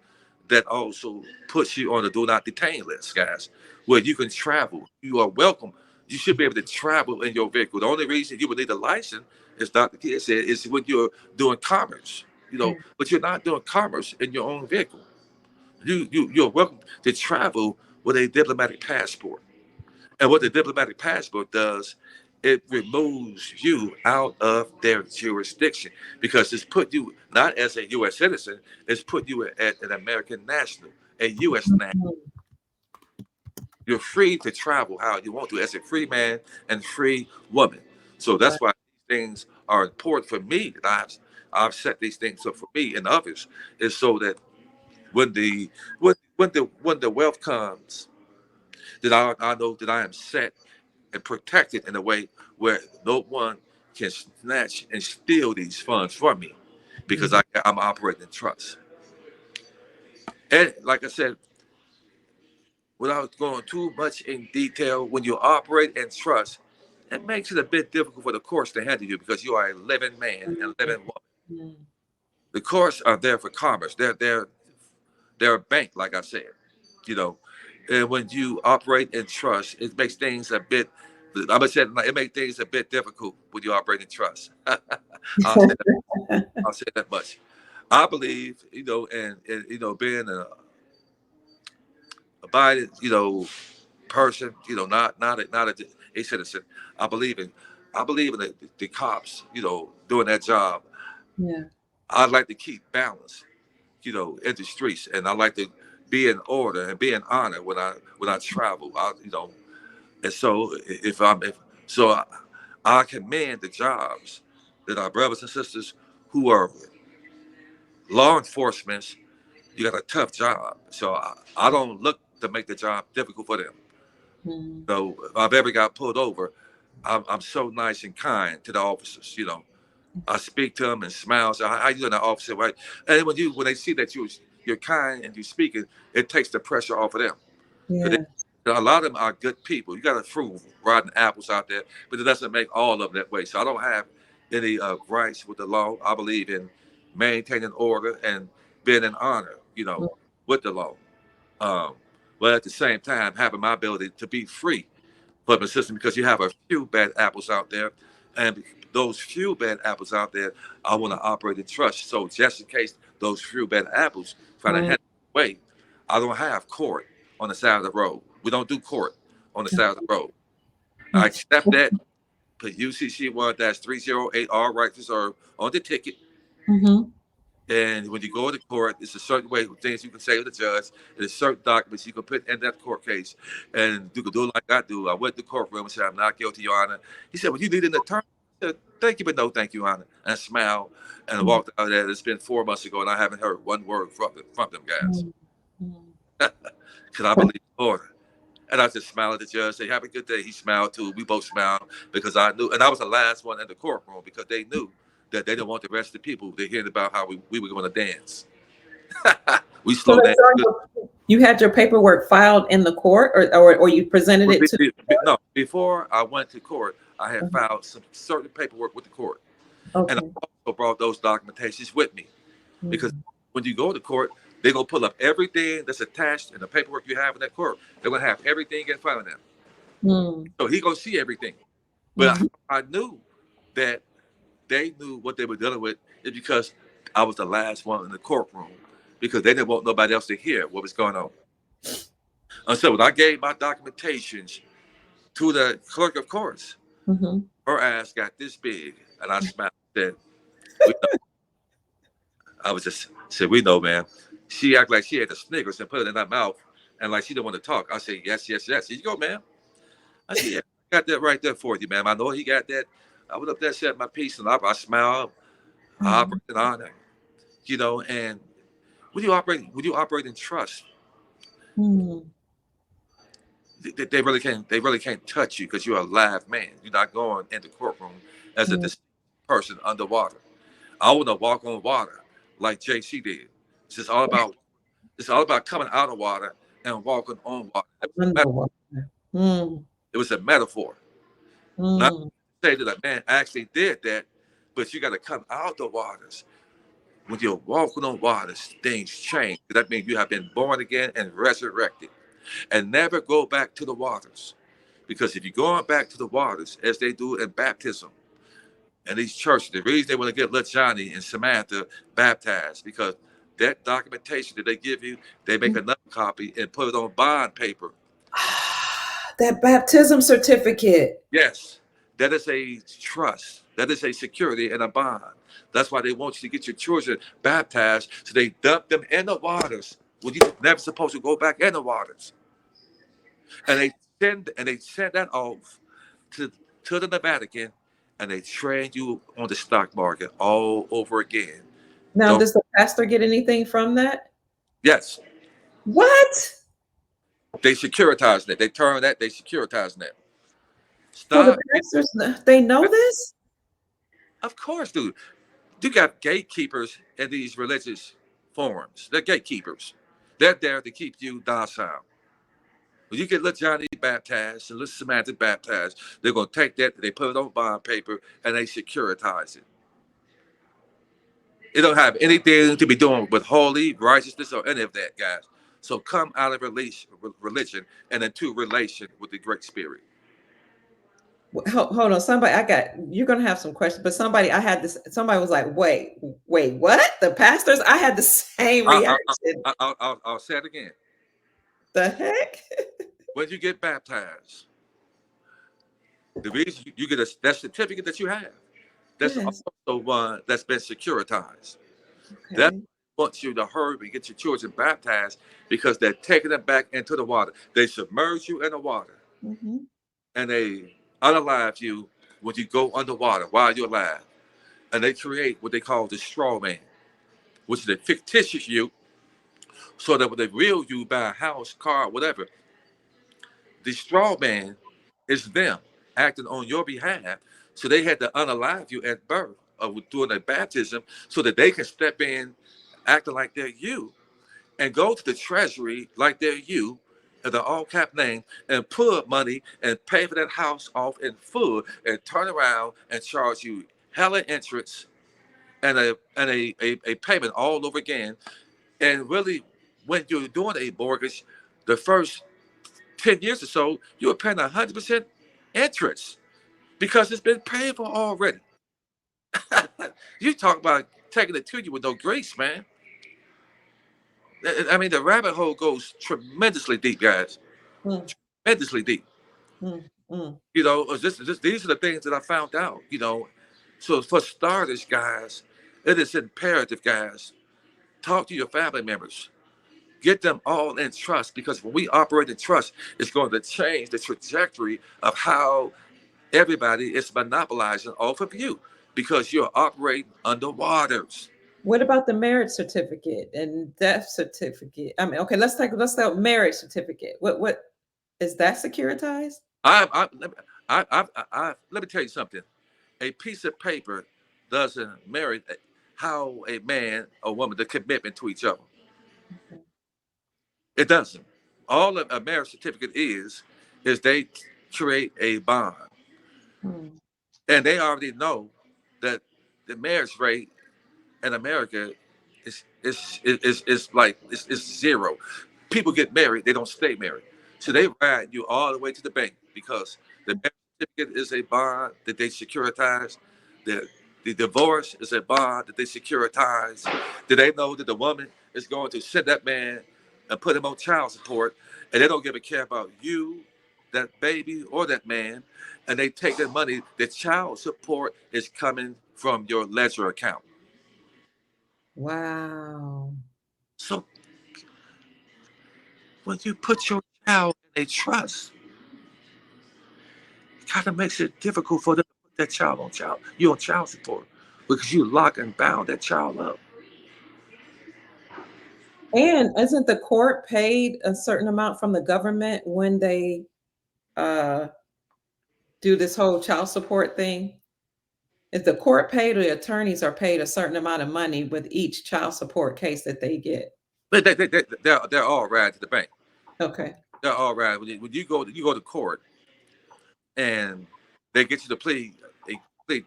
that also puts you on the do not detain list, guys, where you can travel. You are welcome. You should be able to travel in your vehicle. The only reason you would need a license, as Dr. Kidd said, is when you're doing commerce. Yeah. But you're not doing commerce in your own vehicle. You're welcome to travel with a diplomatic passport. And what the diplomatic passport does, it removes you out of their jurisdiction because it's put you not as a U.S. citizen, it's put you as an American national, a U.S. national. Mm. You're free to travel how you want to as a free man and free woman. So Right. that's why these things are important for me. That I've set these things up for me and others, is so that when the when the wealth comes, that I know that I am set and protected in a way where no one can snatch and steal these funds from me because Mm. I'm operating in trust. And like I said, without going too much in detail, when you operate in trust, it makes it a bit difficult for the courts to handle you because you are a living man and a living woman. Mm. The courts are there for commerce. They're a bank, like I said, you know. And when you operate in trust, it makes things a bit. I'm gonna say it makes things a bit difficult when you operate in trust. I'll say that. I'll say that much. I believe, being a abided, person, not a citizen. I believe in, I believe in the cops, doing that job. Yeah. I'd like to keep balance, in the streets, and I like to be in order and be in honor when I travel. And so if so, I commend the jobs that our brothers and sisters who are law enforcement. You got a tough job, so I don't look to make the job difficult for them. Mm. So if I've ever got pulled over, I'm so nice and kind to the officers. I speak to them and smile. So how you doing, that officer? Right? And when they see that you're kind and you speaking, it takes the pressure off of them. Yeah. A lot of them are good people. You got a few rotten apples out there, but it doesn't make all of them that way. So I don't have any gripes with the law. I believe in maintaining order and being in honor, Mm. with the law. Um, but at the same time, having my ability to be free from the system because you have a few bad apples out there. And those few bad apples out there, I want to operate in trust. So just in case those few bad apples try to Right. head away, I don't have court on the side of the road. We don't do court on the side of the road. I accept that. Put UCC 1-308 right reserved on the ticket. Mm-hmm. And when you go to court, it's a certain way of things you can say to the judge. There's certain documents you can put in that court case. And you can do it like I do. I went to the courtroom and said, I'm not guilty, Your Honor. He said, well, you need an attorney. I said, thank you, but no, thank you, Your Honor. And I smiled and walked out of there. It's been 4 months ago, and I haven't heard one word from them guys. Because I believe in order. And I just smiled at the judge, say, have a good day. He smiled too. We both smiled because I knew, and I was the last one in the courtroom because they knew that they didn't want the rest of the people to hear about how we were going to dance. We So slowed down. you had your paperwork filed in the court, or you presented it to? No, before I went to court, I had filed some certain paperwork with the court. Okay. And I also brought those documentations with me because when you go to court, they're going to pull up everything that's attached in the paperwork you have in that court. They're going to have everything in front of them. So he's going to see everything. But I knew that they knew what they were dealing with is because I was the last one in the courtroom because they didn't want nobody else to hear what was going on. And so when I gave my documentations to the clerk of courts, her ass got this big, and I smiled and said, we know. I was just said, we know, man. She acted like she had the Snickers and put it in her mouth, and like she didn't want to talk. I said, yes, yes, yes. Here you go, man. I said, yeah, I got that right there for you, man. I know he got that. I went up there, said my piece, and I smiled. I operated on it, and when you operate in trust, they really can't touch you because you're a live man. You're not going in the courtroom as a deceased person underwater. I want to walk on water like JC did. It's all about coming out of water and walking on water. Underwater. Mm, It was a metaphor. Not mm. to say that a man actually did that, but you got to come out the waters. When you're walking on waters, things change. That means you have been born again and resurrected. And never go back to the waters. Because if you're going back to the waters, as they do in baptism, and these churches, the reason they want to get little Johnny and Samantha baptized, because that documentation that they give you, they make another copy and put it on bond paper. That baptism certificate. Yes, that is a trust. That is a security and a bond. That's why they want you to get your children baptized, so they dump them in the waters when you're never supposed to go back in the waters. And they send that off to the Vatican, and they train you on the stock market all over again. Now, Don't does the pastor get anything from that? Yes, What? they securitize it. They turn that. They securitize that. So the Stop. pastors, they know this? Of course, dude. You got gatekeepers in these religious forums. They're gatekeepers. They're there to keep you docile. When you get little Johnny baptized and little Samantha baptized, they're going to take that, they put it on bond paper, and they securitize it. It don't have anything to be doing with holy, righteousness, or any of that, guys. So come out of religion and into relation with the Great Spirit. Hold on, somebody, you're gonna have some questions, but somebody was like, wait, what? The pastors? I had the same reaction. I'll say it again. The heck? When you get baptized, the reason you get that certificate that you have, that's Yes. also one that's been securitized. Okay. That wants you to hurry and get your children baptized, because they're taking them back into the water. They submerge you in the water, and they unalive you when you go underwater while you're alive. And they create what they call the straw man, which is a fictitious you, so that when they real you buy a house, car, whatever, the straw man is them acting on your behalf. So they had to unalive you at birth or doing a baptism, so that they can step in acting like they're you, and go to the treasury like they're you, and the all cap name, and pull up money and pay for that house off in full, and turn around and charge you hella interest and a payment all over again. And really, when you're doing a mortgage, the first 10 years or so, you're paying 100% interest, because it's been paid for already. You talk about taking it to you with no grace, man. I mean, the rabbit hole goes tremendously deep, guys. Tremendously deep. You know, these are the things that I found out, you know. So for starters, guys, it is imperative, guys, talk to your family members. Get them all in trust, because when we operate in trust, it's going to change the trajectory of how everybody is monopolizing off of you, because you're operating under waters. What about the marriage certificate and death certificate? I mean, okay, let's talk marriage certificate. What is that securitized? Let me tell you something. A piece of paper doesn't marry how a man or woman, the commitment to each other. Okay. It doesn't. All a marriage certificate is they create a bond. And they already know that the marriage rate in America is like it's zero. People get married, they don't stay married. So they ride you all the way to the bank, because the marriage certificate is a bond that they securitize. The divorce is a bond that they securitize. Do they know that the woman is going to send that man and put him on child support, and they don't give a care about you, that baby, or that man, and they take that money? The child support is coming from your ledger account. Wow. So when you put your child in a trust, it kind of makes it difficult for them to put that child on child support, because you lock and bound that child up. And isn't the court paid a certain amount from the government when they do this whole child support thing? Is the court paid, or the attorneys are paid a certain amount of money with each child support case that they get? But they're all right to the bank. Okay. They're all right. When you go to court and they get you to plead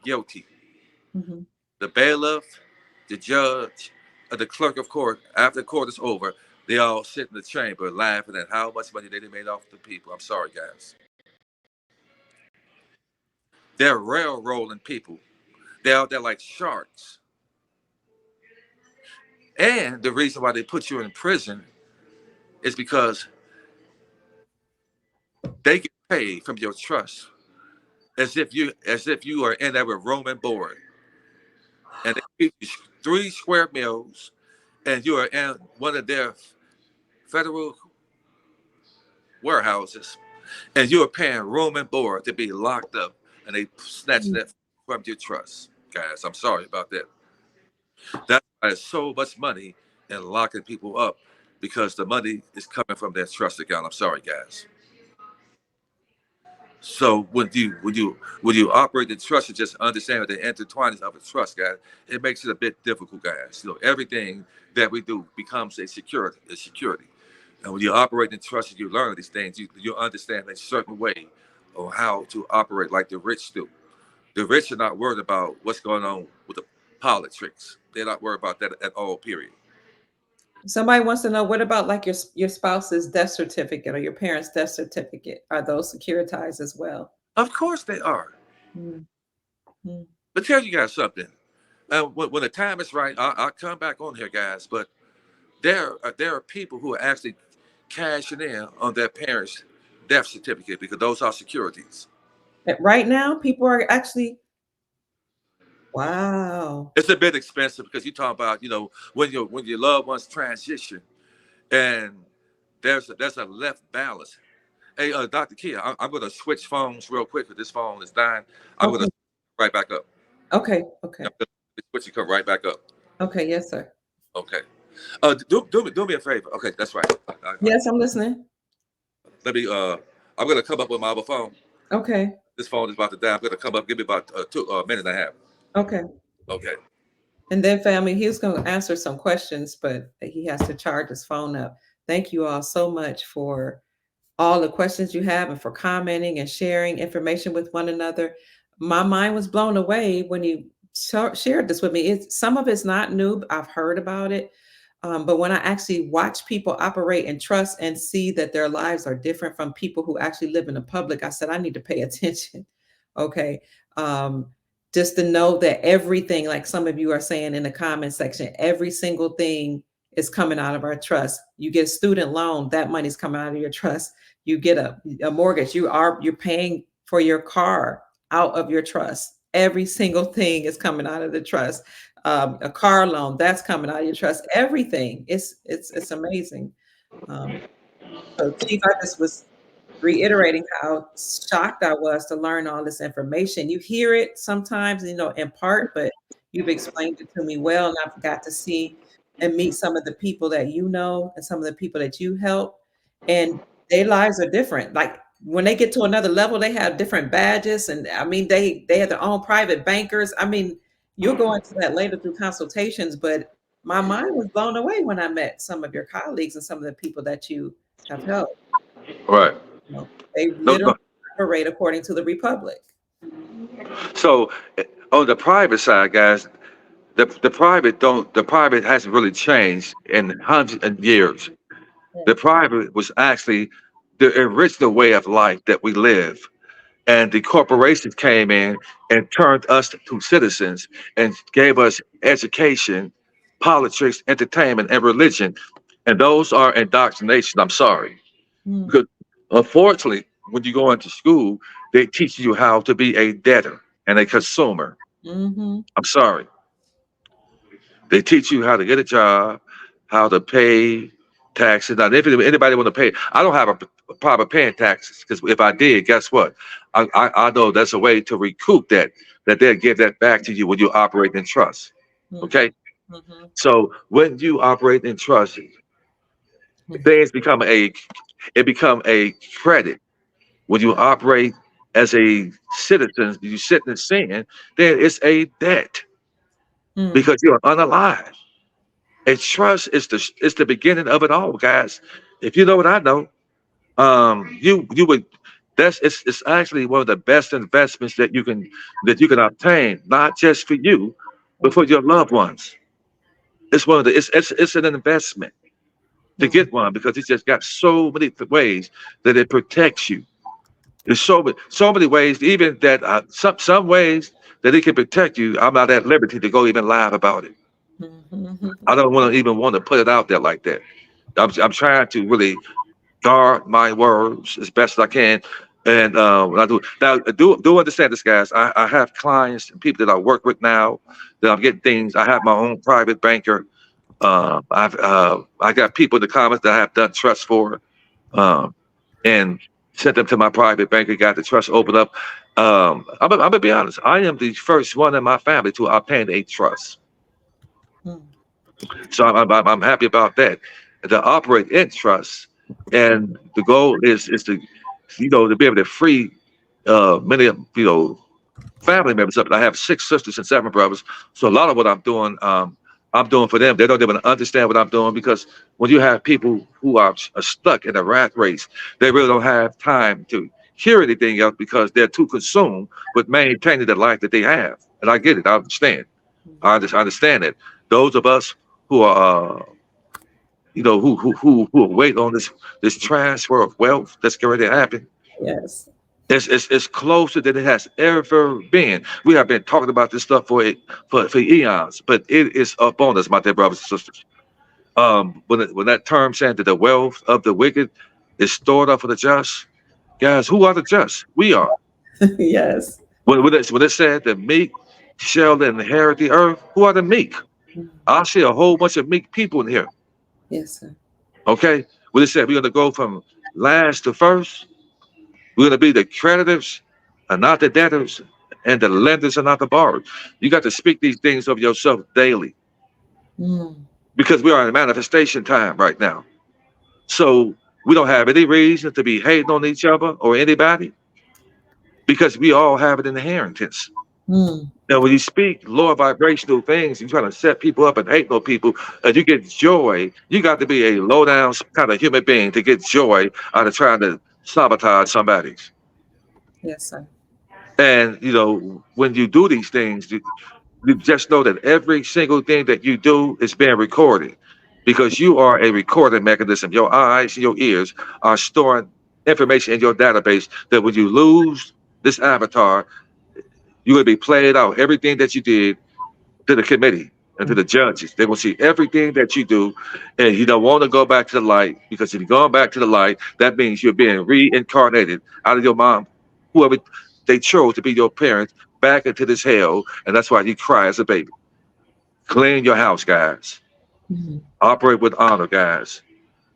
guilty. Mm-hmm. The bailiff, the judge, or the clerk of court, after the court is over, they all sit in the chamber laughing at how much money they made off the people. I'm sorry, guys. They're railroading people. They're out there like sharks. And the reason why they put you in prison is because they get paid from your trust as if you are in there with room and board. And they give you 3 square meals and you are in one of their federal warehouses and you are paying room and board to be locked up and they snatching that from your trust. Guys, I'm sorry about that. That's why there's so much money in locking people up because the money is coming from their trust account. I'm sorry, guys. So when you operate the trust and just understand the intertwining of a trust, guys, it makes it a bit difficult, guys. Everything that we do becomes a security. And when you operate in trust and you learn these things, you understand a certain way of how to operate like the rich do. The rich are not worried about what's going on with the politics. They're not worried about that at all, period. Somebody wants to know, what about like your spouse's death certificate or your parents' death certificate? Are those securitized as well? Of course they are. Mm-hmm. But tell you guys something. When the time is right, I'll come back on here, guys. But there are people who are actually cashing in on their parents' death certificate because those are securities. Right now, people are actually, wow. It's a bit expensive because you talk about when your loved ones transition and there's a left balance. Hey, Dr. Kia, I'm going to switch phones real quick because this phone is dying. I'm going Okay. to right back up. Okay. Okay. I'm going to switch and come right back up. Okay. Yes, sir. Okay. Do me a favor. Okay, that's right. Yes, I'm listening. Let me. I'm going to come up with my other phone. Okay. This phone is about to die. I'm going to come up. Give me about a minute and a half. Okay. Okay. And then family, he was going to answer some questions, but he has to charge his phone up. Thank you all so much for all the questions you have and for commenting and sharing information with one another. My mind was blown away when you shared this with me. Some of it's not new. I've heard about it. But when I actually watch people operate in trust and see that their lives are different from people who actually live in the public, I said, I need to pay attention. Okay. Just to know that everything, like some of you are saying in the comment section, every single thing is coming out of our trust. You get a student loan, that money's coming out of your trust. You get a mortgage, you're paying for your car out of your trust. Every single thing is coming out of the trust. A car loan, that's coming out of your trust. Everything. It's amazing. So Chief, I just was reiterating how shocked I was to learn all this information. You hear it sometimes, in part, but you've explained it to me well, and I've got to see and meet some of the people that you know and some of the people that you help, and their lives are different. Like when they get to another level, they have different badges, and I mean, they have their own private bankers. I mean, you'll go into that later through consultations, but my mind was blown away when I met some of your colleagues and some of the people that you have helped. Right. They No, literally no. operate according to the Republic. So on the private side, guys, the private hasn't really changed in hundreds of years. The private was actually the original way of life that we live. And the corporations came in and turned us to citizens and gave us education, politics, entertainment, and religion. And those are indoctrination. I'm sorry. Mm. Because unfortunately, when you go into school, they teach you how to be a debtor and a consumer. Mm-hmm. I'm sorry. They teach you how to get a job, how to pay taxes. Now, if anybody want to pay, I don't have a problem paying taxes because if I did, guess what? I know that's a way to recoup that they'll give that back to you when you operate in trust. Okay, Mm-hmm. so when you operate in trust, things become a credit. When you operate as a citizen, you sit in sin, then it's a debt Mm. because you're unalive. And trust is the beginning of it all, guys. If you know what I know, you would. It's actually one of the best investments that you can obtain, not just for you, but for your loved ones. It's one of the it's an investment to get one because it's just got so many ways that it protects you. There's so many ways, even that some ways that it can protect you. I'm not at liberty to go even live about it. I don't want to put it out there like that. I'm trying to really guard my words as best as I can. And when I do now, do understand this, guys. I have clients and people that I work with now that I'm getting things. I have my own private banker. I got people in the comments that I have done trusts for, and sent them to my private banker. Got the trust opened up. I'm gonna be honest. I am the first one in my family to obtain a trust. So I'm happy about that. To operate in trust, and the goal is to to be able to free many family members up. I have 6 sisters and 7 brothers, so a lot of what I'm doing for them. They don't even understand what I'm doing because when you have people who are stuck in a rat race, they really don't have time to hear anything else because they're too consumed with maintaining the life that they have. And I get it. I understand. I understand it. Those of us who are who are waiting on this transfer of wealth that's going to happen. Yes. It's closer than it has ever been. We have been talking about this stuff for eons, but it is up on us, my dear brothers and sisters. When that term saying that the wealth of the wicked is stored up for the just, guys, who are the just? We are. Yes. When it said the meek shall inherit the earth, who are the meek? I see a whole bunch of meek people in here. Yes, sir. Okay, when it said we're going to go from last to first. We're going to be the creditors and not the debtors, and the lenders and not the borrowers. You got to speak these things of yourself daily because we are in manifestation time right now. So we don't have any reason to be hating on each other or anybody because we all have an inheritance. Now, when you speak lower vibrational things, you're trying to set people up and hate on people, and you get joy. You got to be a low down kind of human being to get joy out of trying to sabotage somebody. Yes, sir. And when you do these things, you just know that every single thing that you do is being recorded because you are a recording mechanism. Your eyes and your ears are storing information in your database that when you lose this avatar, you're going to be played out. Everything that you did to the committee and to the judges, they will see everything that you do, and you don't want to go back to the light because if you're going back to the light, that means you're being reincarnated out of your mom, whoever they chose to be your parents, back into this hell, and that's why you cry as a baby. Clean your house, guys. Operate with honor, guys.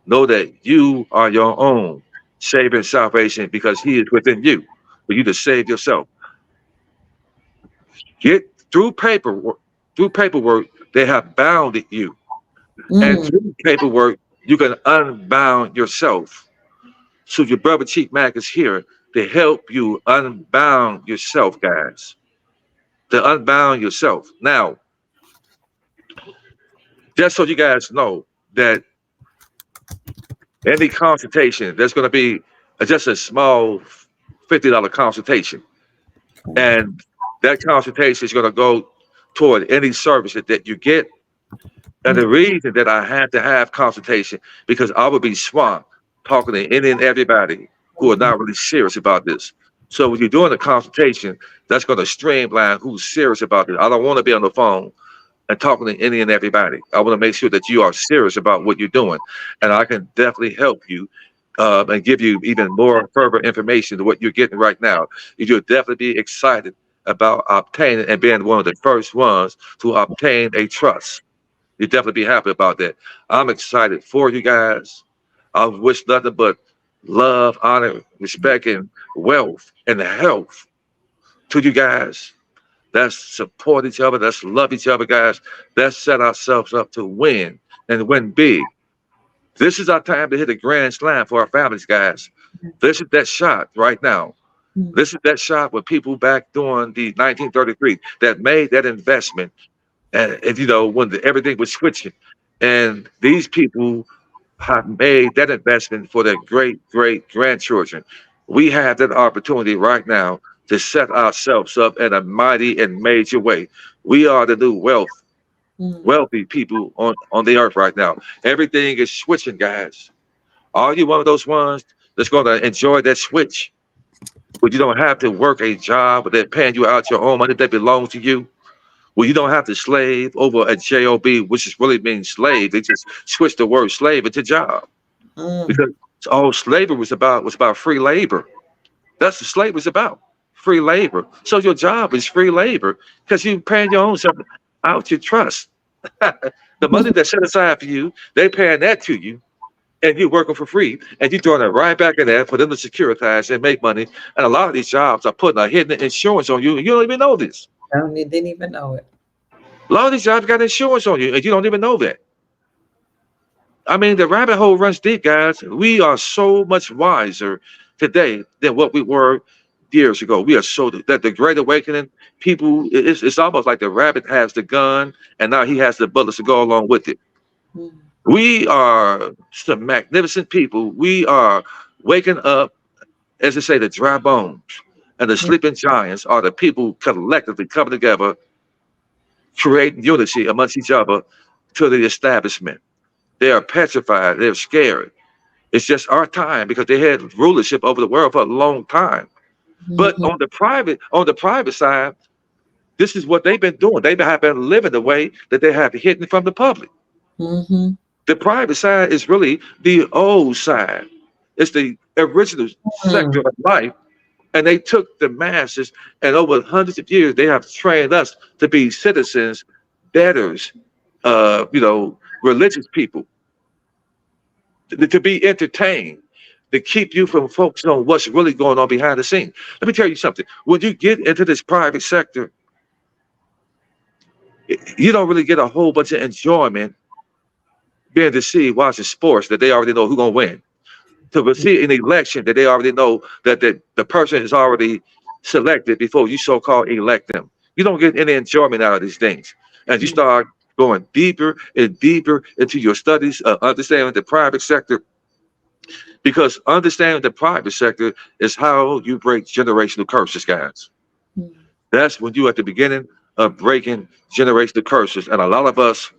Know that you are your own saving salvation because He is within you for you to save yourself. Get through paperwork. Through paperwork, they have bounded you, and through paperwork, you can unbound yourself. So your brother Chief Mack is here to help you unbound yourself, guys. To unbound yourself. Now, just so you guys know that any consultation, there's going to be just a small $50 consultation. And that consultation is going to go toward any service that you get. And the reason that I had to have consultation, because I would be swamped talking to any and everybody who are not really serious about this. So when you're doing a consultation, that's going to streamline who's serious about it. I don't want to be on the phone and talking to any and everybody. I want to make sure that you are serious about what you're doing. And I can definitely help you and give you even more further information than what you're getting right now. You'll definitely be excited about obtaining and being one of the first ones to obtain a trust. You'll definitely be happy about that. I'm excited for you guys. I wish nothing but love, honor, respect, and wealth and health to you guys. Let's support each other. Let's love each other, guys. Let's set ourselves up to win and win big. This is our time to hit a grand slam for our families, guys. This is that shot right now. This is that shot with people back during the 1933 that made that investment. And when everything was switching. And these people have made that investment for their great great grandchildren. We have that opportunity right now to set ourselves up in a mighty and major way. We are the new wealthy people on the earth right now. Everything is switching, guys. Are you one of those ones that's going to enjoy that switch? Where you don't have to work a job, but they're paying you out your own money that belongs to you. Where you don't have to slave over a job, which is really means slave. They just switched the word slave into job because all slavery was about free labor. That's what slavery was about, free labor. So your job is free labor because you paying your own stuff out your trust. The money that's set aside for you, they paying that to you, and you're working for free, and you're throwing it right back in there for them to securitize and make money. And a lot of these jobs are putting a hidden insurance on you, and you don't even know this. Didn't even know it. A lot of these jobs got insurance on you, and you don't even know that. I mean, the rabbit hole runs deep, guys. We are so much wiser today than what we were years ago. We are so that the Great Awakening, people, it's almost like the rabbit has the gun, and now he has the bullets to go along with it. We are some magnificent people. We are waking up, as they say, the dry bones and the sleeping giants are the people collectively coming together, creating unity amongst each other to the establishment. They are petrified. They're scared. It's just our time because they had rulership over the world for a long time. But on the private side, this is what they've been doing. Have been living the way that they have hidden from the public. The private side is really the old side. It's the original sector of life. And they took the masses, and over hundreds of years, they have trained us to be citizens, debtors, religious people, to be entertained, to keep you from focusing on what's really going on behind the scenes. Let me tell you something. When you get into this private sector, you don't really get a whole bunch of enjoyment being deceived watching sports that they already know who's going to win. To see an election that they already know that the person is already selected before you so-called elect them. You don't get any enjoyment out of these things. And you start going deeper and deeper into your studies, understanding the private sector, because understanding the private sector is how you break generational curses, guys. That's when you at the beginning of breaking generational curses. And a lot of us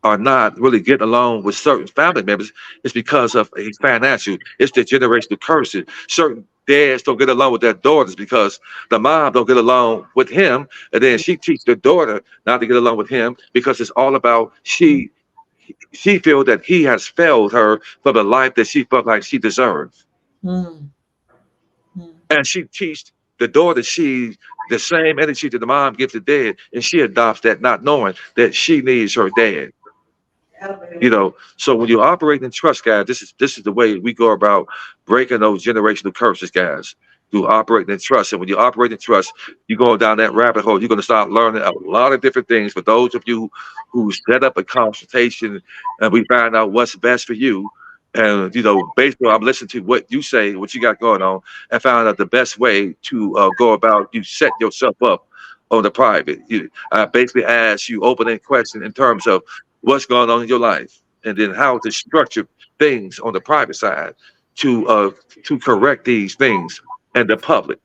are not really getting along with certain family members. It's because of a financial, it's the generational curses. Certain dads don't get along with their daughters because the mom don't get along with him. And then she teaches the daughter not to get along with him because it's all about she feels that he has failed her for the life that she felt like she deserved. And she teaches the daughter the same energy that the mom gives the dad, and she adopts that, not knowing that she needs her dad. So when you operate in trust, guys, this is the way we go about breaking those generational curses, guys. You operate in trust, and when you operate in trust, you go down that rabbit hole. You're going to start learning a lot of different things. For those of you who set up a consultation, and we find out what's best for you, and based on I'm listening to what you say, what you got going on, and found out the best way to go about you set yourself up on the private. I basically ask you open-ended question in terms of what's going on in your life, and then how to structure things on the private side to correct these things in the public.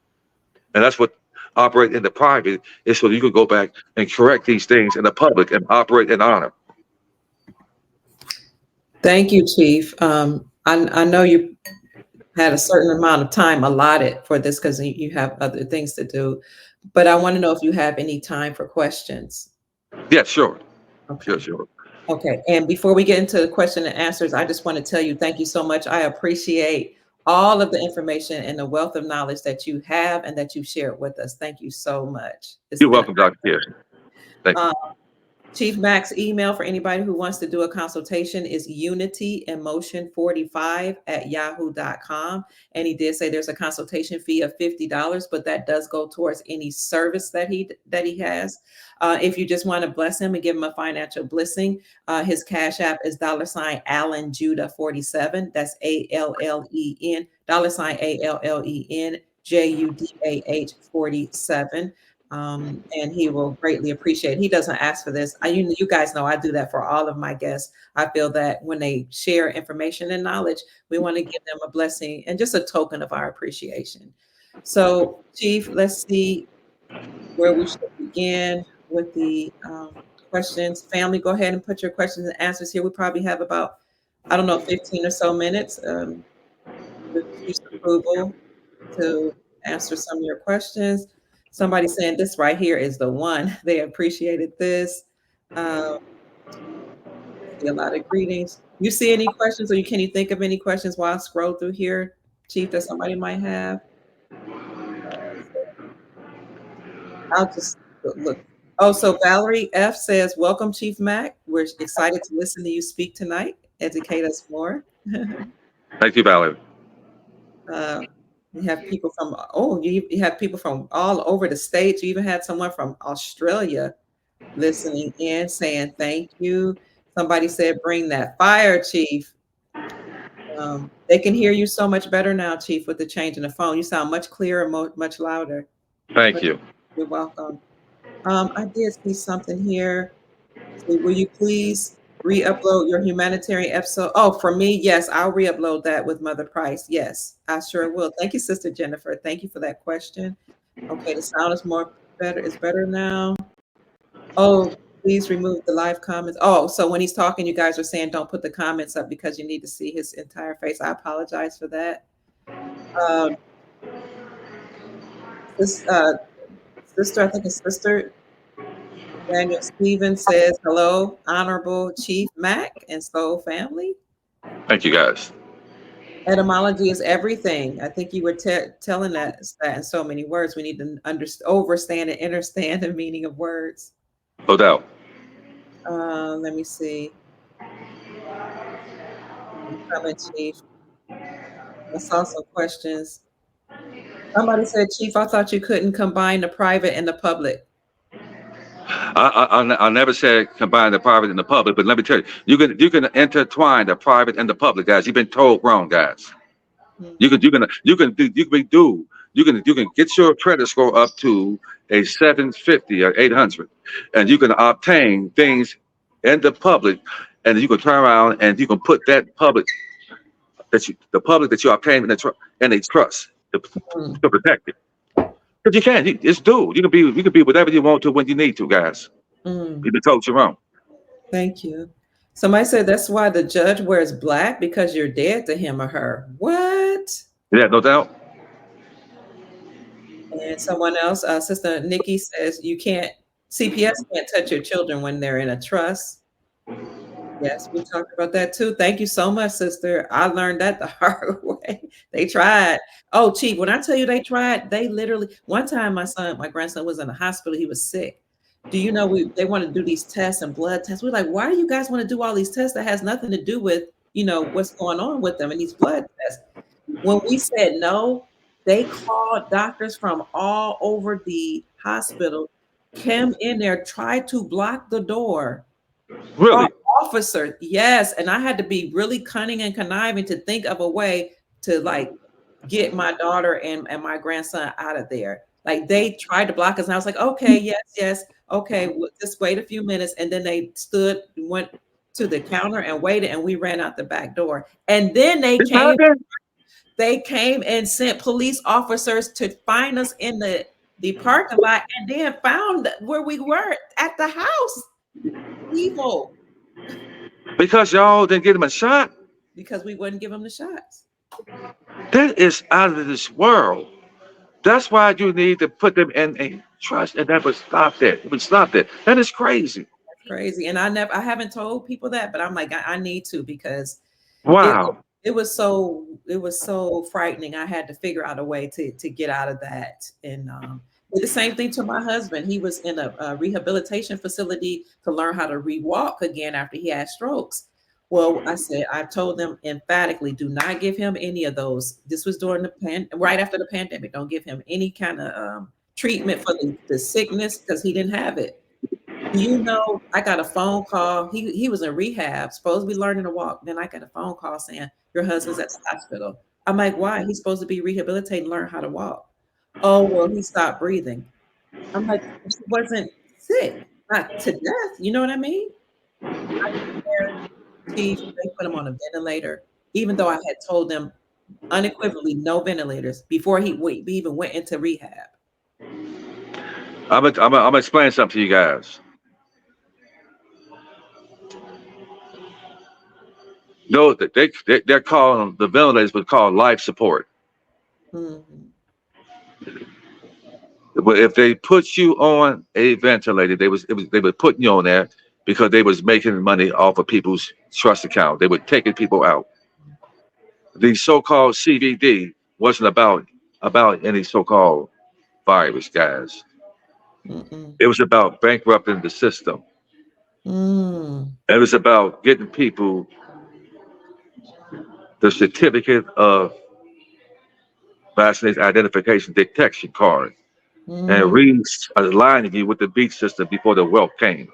And that's what operate in the private is, so you can go back and correct these things in the public and operate in honor. Thank you, Chief. I know you had a certain amount of time allotted for this because you have other things to do, but I want to know if you have any time for questions. Yeah, sure. Okay. Sure. Okay. And before we get into the question and answers, I just want to tell you, thank you so much. I appreciate all of the information and the wealth of knowledge that you have and that you shared with us. Thank you so much. You're welcome, Dr. Pearson. Thank you. Chief Mack's email for anybody who wants to do a consultation is unityemotion45@yahoo.com. And he did say there's a consultation fee of $50, but that does go towards any service that he has. If you just want to bless him and give him a financial blessing, his Cash App is $Allen Judah 47. That's ALLEN, $Allen Judah 47. And he will greatly appreciate it. He doesn't ask for this. You guys know I do that for all of my guests. I feel that when they share information and knowledge, we want to give them a blessing and just a token of our appreciation. So, Chief, let's see where we should begin with the questions. Family, go ahead and put your questions and answers here. We probably have about, I don't know, 15 or so minutes with Chief's approval to answer some of your questions. Somebody saying this right here is the one. They appreciated this. See a lot of greetings. You see any questions, or can you think of any questions while I scroll through here, Chief, that somebody might have? I'll just look. Oh, so Valerie F says, "Welcome, Chief Mack. We're excited to listen to you speak tonight. Educate us more." Thank you, Valerie. You have people from you have people from all over the states. You even had someone from Australia listening in, saying thank you. Somebody said, "Bring that fire, Chief." They can hear you so much better now, Chief, with the change in the phone. You sound much clearer, much louder. Thank you. You're welcome. I did see something here. So will you please re-upload your humanitarian episode? Oh, for me, yes, I'll re-upload that with Mother Price. Yes, I sure will. Thank you, Sister Jennifer. Thank you for that question. Okay, the sound is better now. Oh, please remove the live comments. Oh, so when he's talking, you guys are saying don't put the comments up because you need to see his entire face. I apologize for that. Sister, I think it's Sister Daniel Stevens says, "Hello, Honorable Chief Mack and Soul family." Thank you, guys. Etymology is everything. I think you were telling us that in so many words. We need to understand and understand the meaning of words. No doubt. Let me see. Comment, Chief. I saw some questions. Somebody said, "Chief, I thought you couldn't combine the private and the public." I never said combine the private and the public, but let me tell you, you can intertwine the private and the public, guys. You've been told wrong, guys. You can get your credit score up to a 750 or 800, and you can obtain things in the public, and you can turn around and you can put that public that you obtain in a trust to protect it. Because you can, it's due. You can be whatever you want to when you need to, guys. You've been told you're wrong. Thank you. Somebody said that's why the judge wears black, because you're dead to him or her. What? Yeah, no doubt. And someone else, Sister Nikki says CPS can't touch your children when they're in a trust. Yes, we talked about that too. Thank you so much, sister. I learned that the hard way. They tried. Oh, Chief, when I tell you they tried, they literally, one time my grandson was in the hospital. He was sick. Do you know they want to do these tests and blood tests? We're like, why do you guys want to do all these tests that has nothing to do with, what's going on with them and these blood tests? When we said no, they called doctors from all over the hospital, came in there, tried to block the door. Really? Officer, yes. And I had to be really cunning and conniving to think of a way to get my daughter and my grandson out of there. Like they tried to block us, and I was like, okay, yes, okay, just wait a few minutes. And then they went to the counter and waited, and we ran out the back door. And then they came and sent police officers to find us in the parking lot, and then found where we were at the house. Evil. Because y'all didn't give them a shot? Because we wouldn't give them the shots. That is out of this world. That's why you need to put them in a trust, and that would stop that. It would stop that. That is crazy. That's crazy. And I haven't told people that, but I'm like, I need to, because wow. It was so frightening. I had to figure out a way to get out of that. And did the same thing to my husband. He was in a rehabilitation facility to learn how to re-walk again after he had strokes. Well, I told them emphatically, do not give him any of those. This was during right after the pandemic. Don't give him any kind of treatment for the sickness, because he didn't have it. I got a phone call. He was in rehab, supposed to be learning to walk. Then I got a phone call saying, your husband's at the hospital. I'm like, why? He's supposed to be rehabilitated and learn how to walk. Oh, well, he stopped breathing. I'm like, she wasn't sick, not to death. You know what I mean? I swear, Chief, they put him on a ventilator, even though I had told them unequivocally no ventilators before we even went into rehab. I'm gonna explain something to you guys. No, they're calling the ventilators, but called life support. Mm-hmm. But if they put you on a ventilator, they were putting you on there because they was making money off of people's trust account. They were taking people out. The so-called CVD wasn't about any so-called virus, guys. Mm-mm. It was about bankrupting the system. Mm. It was about getting people the certificate of vaccination identification detection card and Mm. realigning you with the beat system before the wealth came.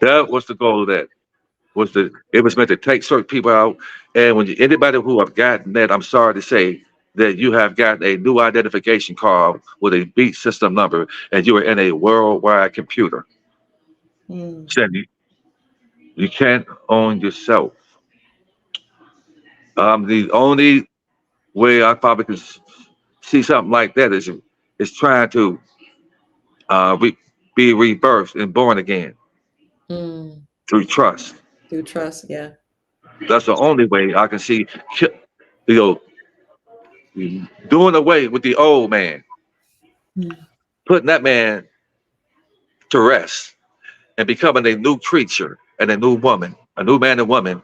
That was the goal of that. It was meant to take certain people out. And anybody who have gotten that, I'm sorry to say that you have gotten a new identification card with a beat system number, and you are in a worldwide computer. Mm. So you can't own yourself. The only way I probably can see something like that is trying to be rebirthed and born again Mm. through trust. Do trust, yeah. That's the only way I can see, you know, doing away with the old man, Mm. putting that man to rest, and becoming a new creature and a new woman, a new man and woman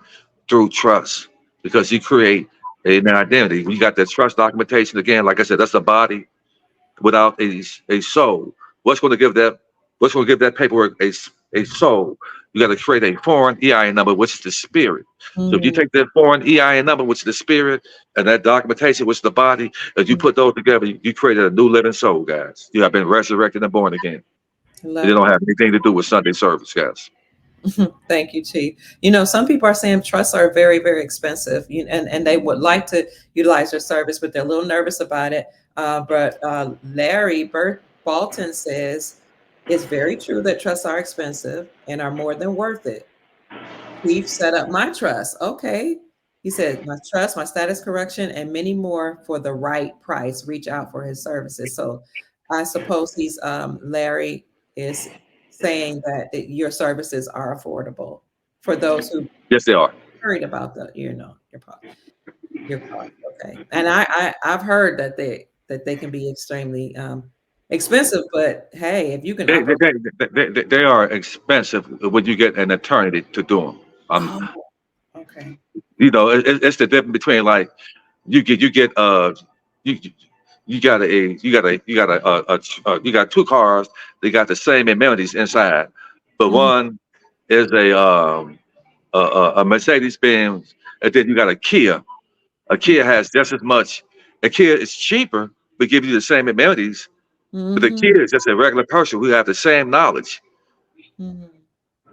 through trust. Because you create an identity. You got that trust documentation again. Like I said, that's the body without a soul. What's going to give that? What's going to give that paperwork a soul? You got to create a foreign EIN number, which is the spirit. So if you Mm. take that foreign EIN number, which is the spirit, and that documentation, which is the body, as you Mm. put those together, you created a new living soul, guys. You have been resurrected and born again. I It love don't that. have anything to do with Sunday service, guys. Thank you, Chief. Some people are saying trusts are very, very expensive, and they would like to utilize your service, but they're a little nervous about it. But Larry Bolton says it's very true that trusts are expensive and are more than worth it. Chief set up my trust. Okay. He said, my trust, my status correction, and many more for the right price. Reach out for his services. So I suppose Larry is saying that your services are affordable for those who Yes, they are. worried about your cost. Okay. And I've heard that they can be extremely expensive, but hey, if you can They, they, operate. they are expensive when you get an attorney to do them. Oh, okay. It's the difference between like you you you got two cars. They got the same amenities inside, but Mhm. one is a Mercedes Benz, and then you got a Kia. A Kia has just as much. A Kia is cheaper, but give you the same amenities. But the Mhm. Kia is just a regular person who have the same knowledge. Mhm.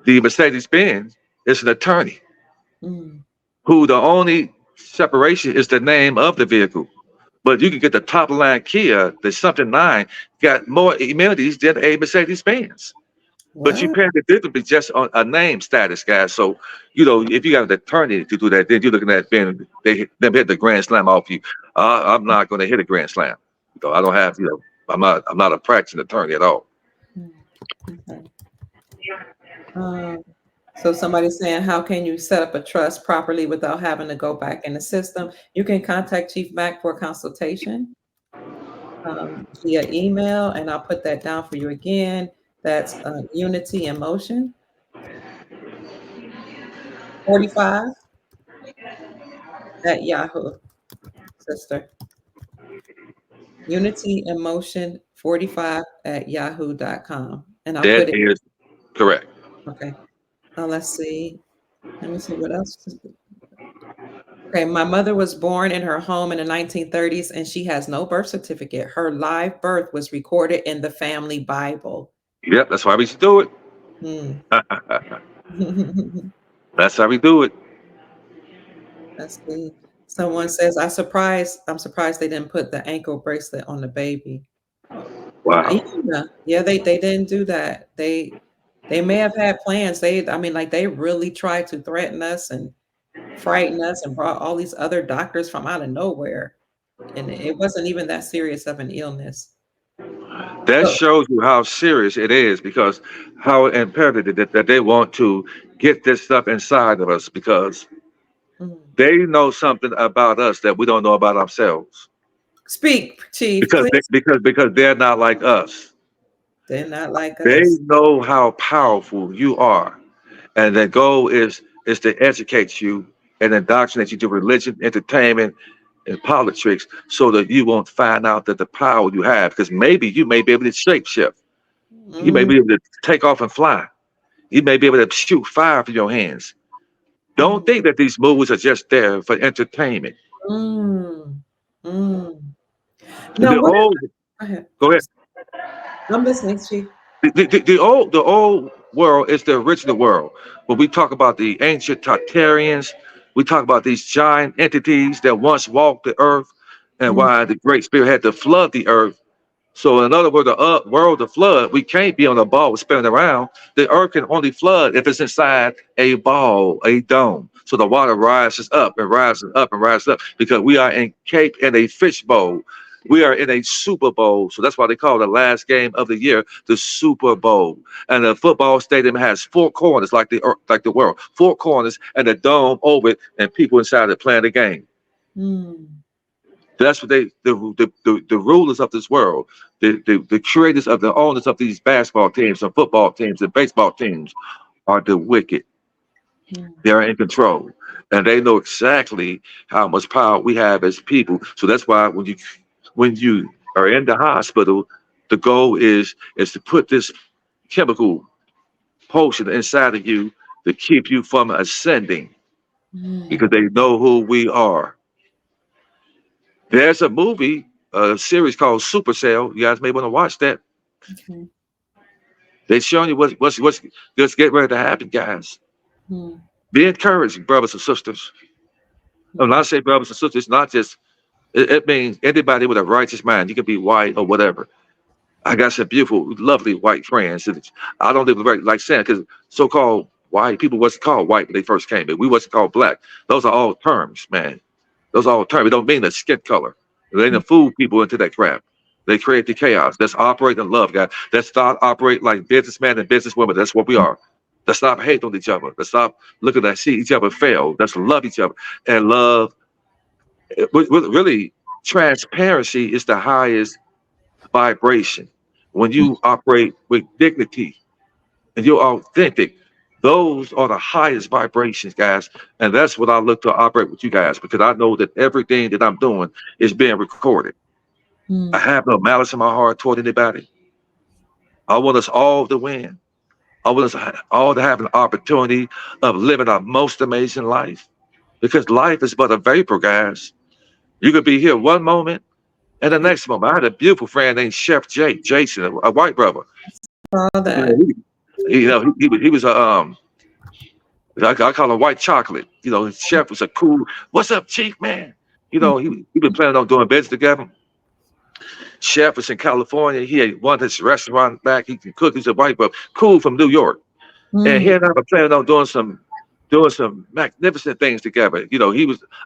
The Mercedes Benz is an attorney Mhm. who the only separation is the name of the vehicle. But you can get the top line Kia, the something nine, got more amenities than a Mercedes Benz. But you What? pay the difference just on a name status, guys. So, if you got an attorney to do that, then you're looking at being them hit the grand slam off you. I'm not going to hit a grand slam. I don't have, I'm not a practicing attorney at all. Mm. Okay. Um, so somebody's saying, how can you set up a trust properly without having to go back in the system? You can contact Chief Mack for a consultation via email, and I'll put that down for you again. That's Unity in Motion 45 at Yahoo, sister. Unity in Motion 45 at yahoo.com. And I'll put That it, is correct. okay. Let's see. Let me see what else. Okay, my mother was born in her home in the 1930s and she has no birth certificate. Her live birth was recorded in the family Bible. Yep, that's why we should do it. Hmm. That's how we do it. Let's see. Someone says, I'm surprised they didn't put the ankle bracelet on the baby. Wow. Yeah, they didn't do that. They may have had plans. I mean, like, they really tried to threaten us and frighten us and brought all these other doctors from out of nowhere. And it wasn't even that serious of an illness. That So, shows you how serious it is, because how imperative that they want to get this stuff inside of us, because mm. they know something about us that we don't know about ourselves. Speak, Chief, Because please. because they're not like us. They're not like They us. know how powerful you are, and their goal is to educate you and indoctrinate you to religion, entertainment, and politics, so that you won't find out that the power you have. Because maybe you may be able to shapeshift. You may Mm, be able to take off and fly. You may be able to shoot fire from your hands. Don't mm, think that these movies are just there for entertainment. mm, mm. Now, The what old, go ahead. go ahead. I'm listening, Chief. The old world is the original world. When we talk about the ancient Tartarians, we talk about these giant entities that once walked the earth, and Mm, why the Great Spirit had to flood the earth. So, in other words, the world of flood, we can't be on a ball spinning around. The earth can only flood if it's inside a ball, a dome. So the water rises up and rises up and rises up, because we are encaped in a fish bowl. We are in a Super Bowl. So that's why they call the last game of the year the Super Bowl. And the football stadium has four corners, like the world, four corners, and a dome over it, and people inside it playing the game. mm, That's what the rulers of this world, the creators of the owners of these basketball teams and football teams and baseball teams, are the wicked. mm, They're in control, and they know exactly how much power we have as people. So that's why when you are in the hospital, the goal is to put this chemical potion inside of you to keep you from ascending, because mm. they know who we are. There's a movie, a series called Supercell. You guys may want to watch that. Okay. They're showing you what's just get ready to happen, guys. Mm, Be encouraged, brothers and sisters. When I mm, say brothers and sisters, it's not just it means anybody with a righteous mind. You can be white or whatever. I got some beautiful, lovely white friends. And I don't even like saying, because so-called white people wasn't called white when they first came in. We wasn't called black. Those are all terms, man. Those are all terms. It don't mean the skin color. They mm, didn't fool people into that crap. They create the chaos. Let's operate in love, guys. Let's start operate like businessmen and businesswomen. That's what we are. Let's stop hating on each other. Let's stop looking at see each other fail. Let's love each other. And love, really, transparency is the highest vibration. When you operate with dignity and you're authentic, those are the highest vibrations, guys. And that's what I look to operate with you guys, because I know that everything that I'm doing is being recorded. I mm, have no malice in my heart toward anybody. I want us all to win. I want us all to have an opportunity of living our most amazing life, because life is but a vapor, guys. You could be here one moment and the next moment. I had a beautiful friend named Chef Jason, a white brother. saw You know, that. he was a I call him white chocolate. His chef was a cool. What's up, Chief Man? He been planning on doing business together. Chef was in California. He had won his restaurant back. He can cook. He's a white brother, cool from New York. And he Mm, and I were planning on doing some magnificent things together.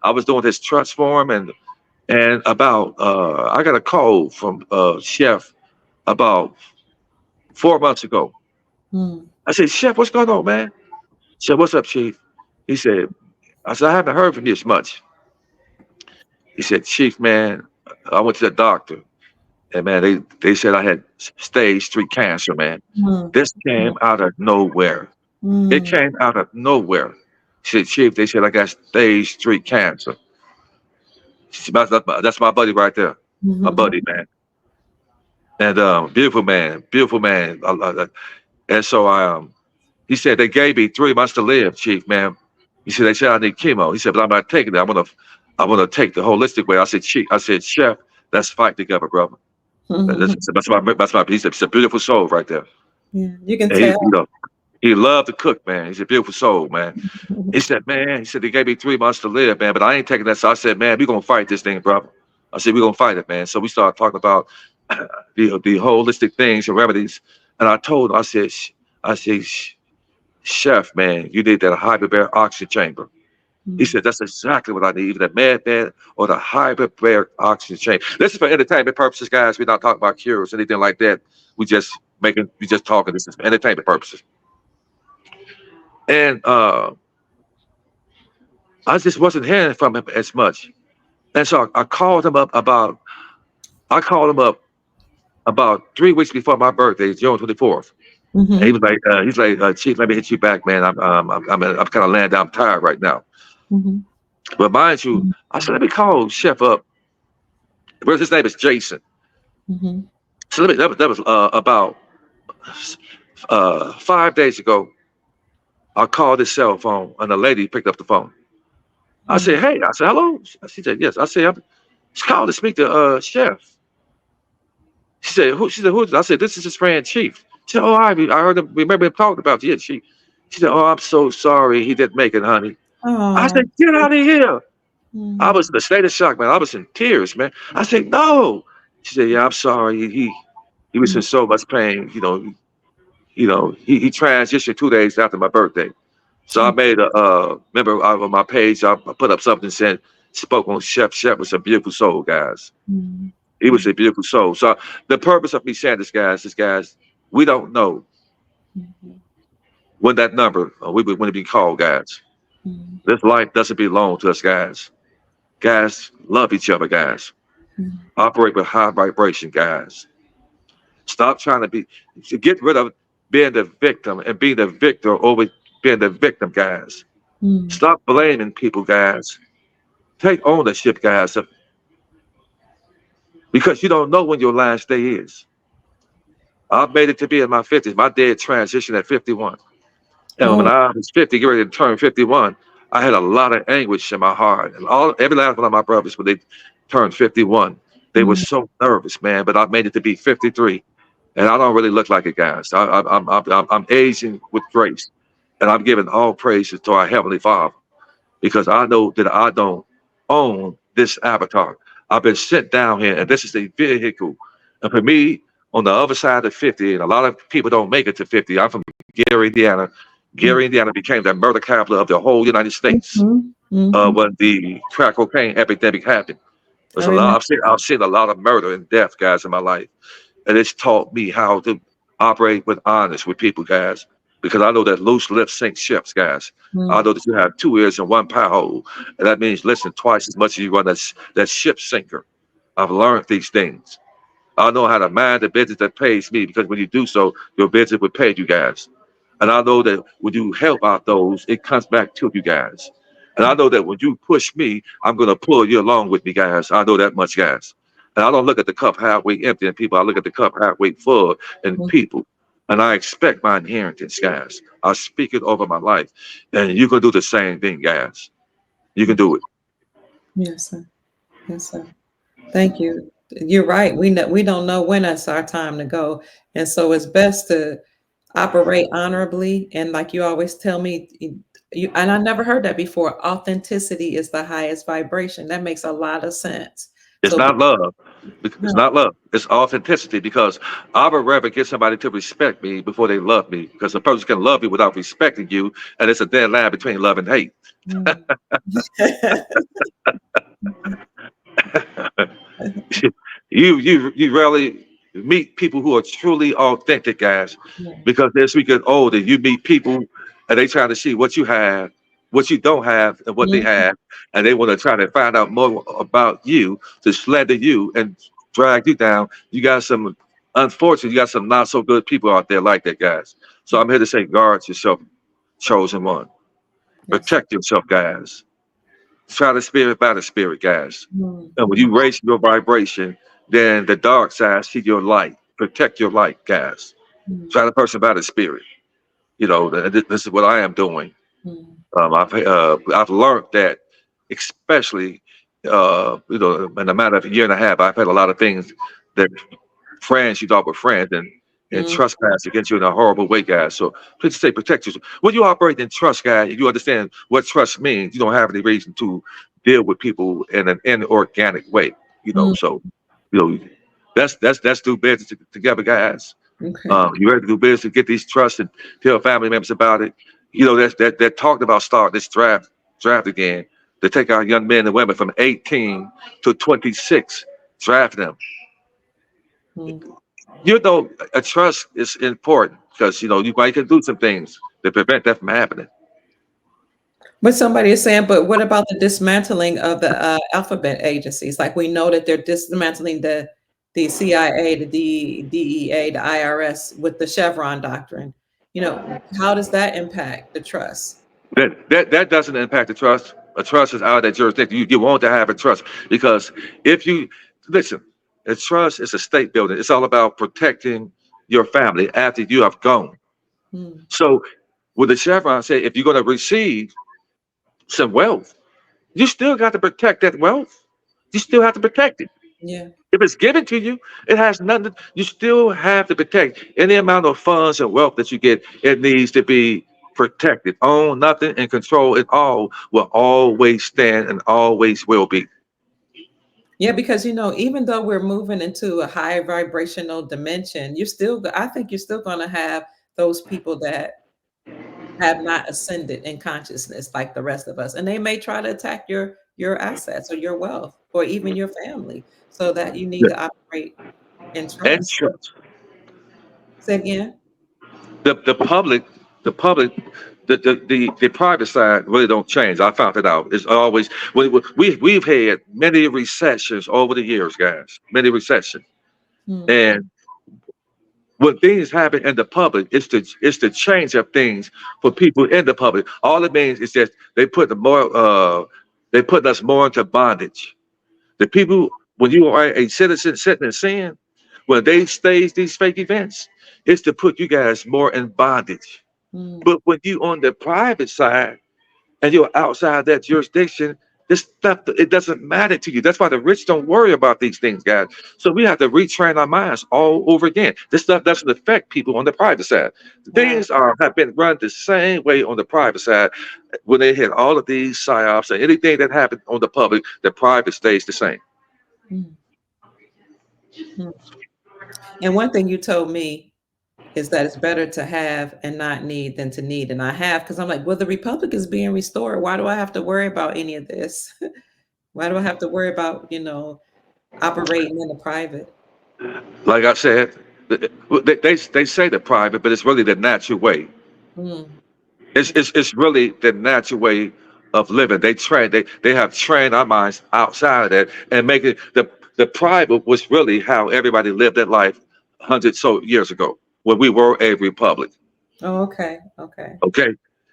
I was doing his trust for him, and about I got a call from Chef about 4 months ago. mm, I said, Chef, what's going on, man? Said, what's up, Chief? He said, I said, I haven't heard from you as much. He said, Chief, man, I went to the doctor, and man, they said I had stage 3 cancer, man. mm, This came out of nowhere. It mm, came out of nowhere. He said, Chief, they said I got stage 3 cancer. That's my buddy right there, my mhm, buddy, man. And beautiful man, beautiful man. And so he said they gave me 3 months to live, Chief, man. He said they said I need chemo. He said, but I'm not taking it. I want to take the holistic way. I said, Chief, I said, Chef, let's fight together, brother. mhm. That's my. He said, it's a beautiful soul right there. Yeah, you can And he, tell. He loved to cook, man. He's a beautiful soul, man. He said, man, he said, they gave me 3 months to live, man, but I ain't taking that. So I said, man, we're going to fight this thing, brother. I said, we're going to fight it, man. So we started talking about the holistic things and remedies. And I told him, I said, chef, man, you need that hyperbaric oxygen chamber. He said, that's exactly what I need, either the med bed or the hyperbaric oxygen chamber. This is for entertainment purposes, guys. We're not talking about cures, anything like that. We just talking. This is for entertainment purposes. And I just wasn't hearing from him as much. And so I called him up about 3 weeks before my birthday, June 24th. Mm-hmm. And he was like, Chief, let me hit you back, man. I'm kind of laying down, I'm tired right now. Mm-hmm. But mind you, I said, let me call Chef up. His name is Jason. Mm-hmm. So that was about 5 days ago. I called his cell phone, and the lady picked up the phone. I said, hey, I said, hello. She said, yes. I said, I'm called to speak to Chef. She said, who? She said, who? I said, this is his friend Chief. She said, oh, I heard him. Remember him talking about you. She said, oh, I'm so sorry he didn't make it, honey. I said, get out of here. I was in a state of shock, man. I was in tears, man. I said, no. She said, yeah, I'm sorry. He was in so much pain. He transitioned 2 days after my birthday. So I made remember on my page, I put up something saying, spoke on Chef. Chef was a beautiful soul, guys. He was a beautiful soul. So the purpose of me saying this, guys, we don't know when that number, when it be called, guys. This life doesn't belong to us, guys. Guys, love each other, guys. Operate with high vibration, guys. Stop trying to get rid of being the victim and being the victor over being the victim, guys. Stop blaming people, guys. Take ownership, guys. Because you don't know when your last day is. I've made it to be in my 50s. My dad transitioned at 51. And when I was 50, getting ready to turn 51, I had a lot of anguish in my heart. And every last one of my brothers, when they turned 51, they were so nervous, man. But I made it to be 53. And I don't really look like it, guys. I'm aging with grace. And I'm giving all praises to our Heavenly Father. Because I know that I don't own this avatar. I've been sent down here, and this is a vehicle. And for me, on the other side of 50, and a lot of people don't make it to 50. I'm from Gary, Indiana. Gary, Indiana became the murder capital of the whole United States when the crack cocaine epidemic happened. There's I've seen a lot of murder and death, guys, in my life. And it's taught me how to operate with honest with people, guys. Because I know that loose lips sink ships, guys. I know that you have 2 ears and 1 pie hole. And that means listen twice as much as you run that ship sinker. I've learned these things. I know how to mind the business that pays me, because when you do so, your business will pay you, guys. And I know that when you help out those, it comes back to you, guys. And I know that when you push me, I'm going to pull you along with me, guys. I know that much, guys. And I don't look at the cup halfway empty in people. I look at the cup halfway full in people. And I expect my inheritance, guys. I speak it over my life. And you can do the same thing, guys. You can do it. Yes, sir. Yes, sir. Thank you. You're right. We don't know when it's our time to go. And so it's best to operate honorably. And like you always tell me, and I never heard that before, authenticity is the highest vibration. That makes a lot of sense. It's not love. It's not love. It's authenticity, because I would rather get somebody to respect me before they love me, because a person can love you without respecting you, and it's a dead line between love and hate. You rarely meet people who are truly authentic, guys, because as we get older, you meet people and they try to see what you have, what you don't have, and what they have, and they want to try to find out more about you, to slander you and drag you down. You got some not so good people out there like that, guys. So I'm here to say, guard yourself, chosen one. Protect yourself, guys. Try the spirit by the spirit, guys. And when you raise your vibration, then the dark side see your light. Protect your light, guys. Try the person by the spirit. This is what I am doing. I've learned that, especially in a matter of a year and a half, I've had a lot of things that friends, you talk with friends, and And trust, guys, against you in a horrible way, guys. So please stay protect yourself. When you operate in trust, guys, if you understand what trust means, you don't have any reason to deal with people in an inorganic way. So let's do business together, guys. Okay. You ready to do business, get these trusts and tell family members about it. That talked about starting this draft again to take our young men and women from 18 to 26, draft them. A trust is important because you might can do some things to prevent that from happening. But somebody is saying, but what about the dismantling of the alphabet agencies? Like we know that they're dismantling the CIA, the DEA, the IRS with the Chevron doctrine. How does that impact the trust? That doesn't impact the trust. A trust is out of that jurisdiction. You want to have a trust because if you listen, a trust is a state building. It's all about protecting your family after you have gone. So with the Chevron say, if you're going to receive some wealth, you still got to protect that wealth. You still have to protect it. Yeah. If it's given to you, it has nothing. You still have to protect any amount of funds and wealth that you get. It needs to be protected. Own nothing and control it all will always stand and always will be. Yeah, because even though we're moving into a high vibrational dimension, I think you're still going to have those people that have not ascended in consciousness like the rest of us, and they may try to attack your assets or your wealth or even your family. So that you need to operate in And trust. trust. Say again. The public, the private side really don't change. I found it out. It's always we've had many recessions over the years, guys. Many recessions, and when things happen in the public, it's the change of things for people in the public. All it means is that they put us more into bondage. The people, when you are a citizen sitting in sin, when they stage these fake events, it's to put you guys more in bondage. But when you on the private side and you're outside that jurisdiction, this stuff, it doesn't matter to you. That's why the rich don't worry about these things, guys. So we have to retrain our minds all over again. This stuff doesn't affect people on the private side. Things have been run the same way on the private side. When they hit all of these psyops and anything that happened on the public, the private stays the same. And one thing you told me is that it's better to have and not need than to need. And I have, because I'm like, well, the Republic is being restored. Why do I have to worry about any of this? Why do I have to worry about, operating in the private? Like I said, they say the private, but it's really the natural way. It's really the natural way of living. They have trained our minds outside of that and make it the private was really how everybody lived their life hundreds so years ago when we were a republic. Oh, okay. Okay.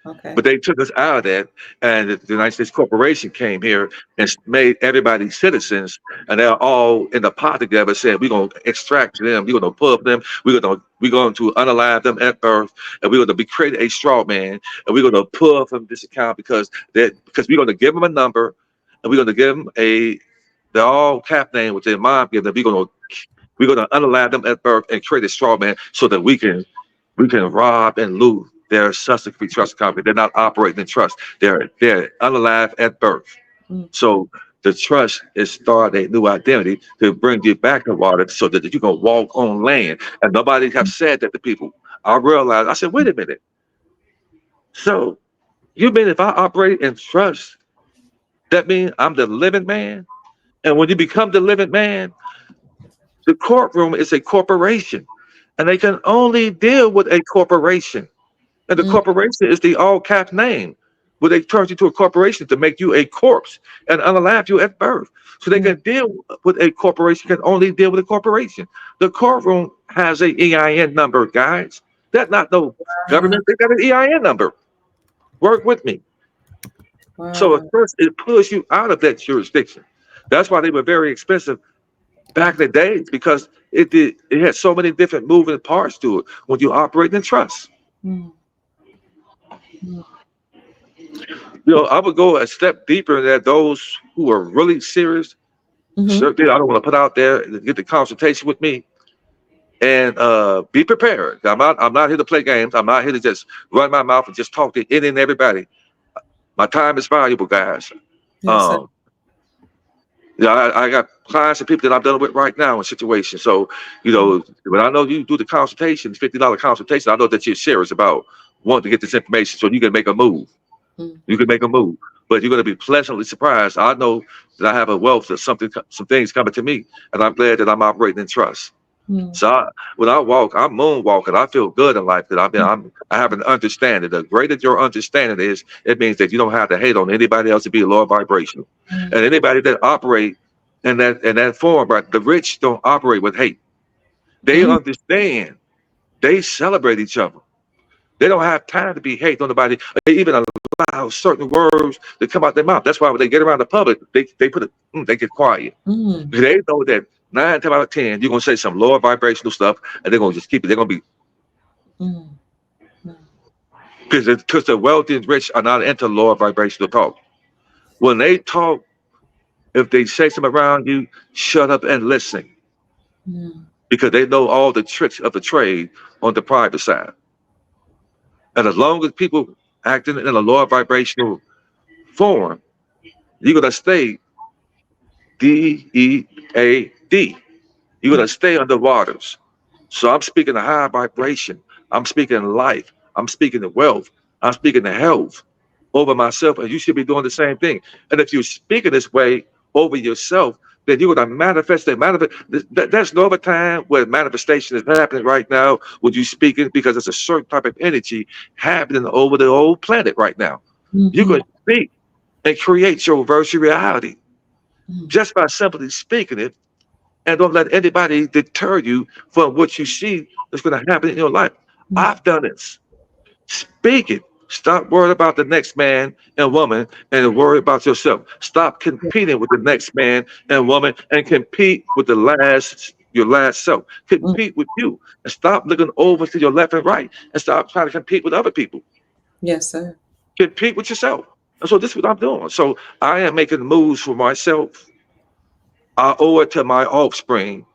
But they took us out of that, and the United States Corporation came here and made everybody citizens, and they're all in the pot together, saying we're gonna extract them, we're gonna put them, we're going to unalive them at birth, and we're gonna create a straw man, and we're gonna pull from this account because we're gonna give them a number, and we're gonna give them the all cap name with their mom give them. We're gonna unalive them at birth and create a straw man so that we can rob and loot their subsequently trust company. They're not operating in trust. They're unalive at birth. So the trust is start a new identity to bring you back to water so that you can walk on land. And nobody have said that to people. I realized, I said, wait a minute. So you mean if I operate in trust, that means I'm the living man? And when you become the living man, the courtroom is a corporation. And they can only deal with a corporation. And the corporation is the all cap name, where they turn you to a corporation to make you a corpse and unalive you at birth. So they can deal with a corporation, can only deal with a corporation. The courtroom has a EIN number, guys. That's not no government. They got an EIN number. Work with me. So at first it pulls you out of that jurisdiction. That's why they were very expensive back in the days, because it had so many different moving parts to it when you operate in trust. I would go a step deeper that those who are really serious, certainly I don't want to put out there to get the consultation with me. and be prepared. I'm not here to play games. I'm not here to just run my mouth and just talk to any and everybody. My time is valuable, guys. Yes, sir. Yeah, I got clients and people that I'm dealing with right now in situations. So, when I know you do the consultation, $50 consultation, I know that you're serious about wanting to get this information so you can make a move. You can make a move, but you're going to be pleasantly surprised. I know that I have a wealth of some things coming to me, and I'm glad that I'm operating in trust. So when I walk, I'm moonwalking. I feel good in life because I have an understanding. The greater your understanding is, it means that you don't have to hate on anybody else to be a lower vibration. And anybody that operate in that form, right? The rich don't operate with hate. They understand. They celebrate each other. They don't have time to be hate on nobody. They even allow certain words to come out their mouth. That's why when they get around the public, they get quiet. They know that 9 times out of 10, you're gonna say some lower vibrational stuff, and they're gonna just keep it. They're gonna be because the wealthy and rich are not into lower vibrational talk. When they talk, if they say something around you, shut up and listen, because they know all the tricks of the trade on the private side. And as long as people acting in a lower vibrational form, you're gonna stay DEAD. You're gonna stay under waters. So I'm speaking of high vibration. I'm speaking of life. I'm speaking of wealth. I'm speaking of health over myself, and you should be doing the same thing. And if you're speaking this way over yourself, then you're gonna manifest that. There's no other time where manifestation is happening right now when you speaking, because it's a certain type of energy happening over the whole planet right now. You can speak and create your virtual reality just by simply speaking it, and don't let anybody deter you from what you see that's going to happen in your life. I've done this. Speak it. Stop worrying about the next man and woman and worry about yourself. Stop competing with the next man and woman and compete with your last self. Compete with you, and stop looking over to your left and right, and stop trying to compete with other people. Yes, sir. Compete with yourself. And so this is what I'm doing. So I am making moves for myself. I owe it to my offspring,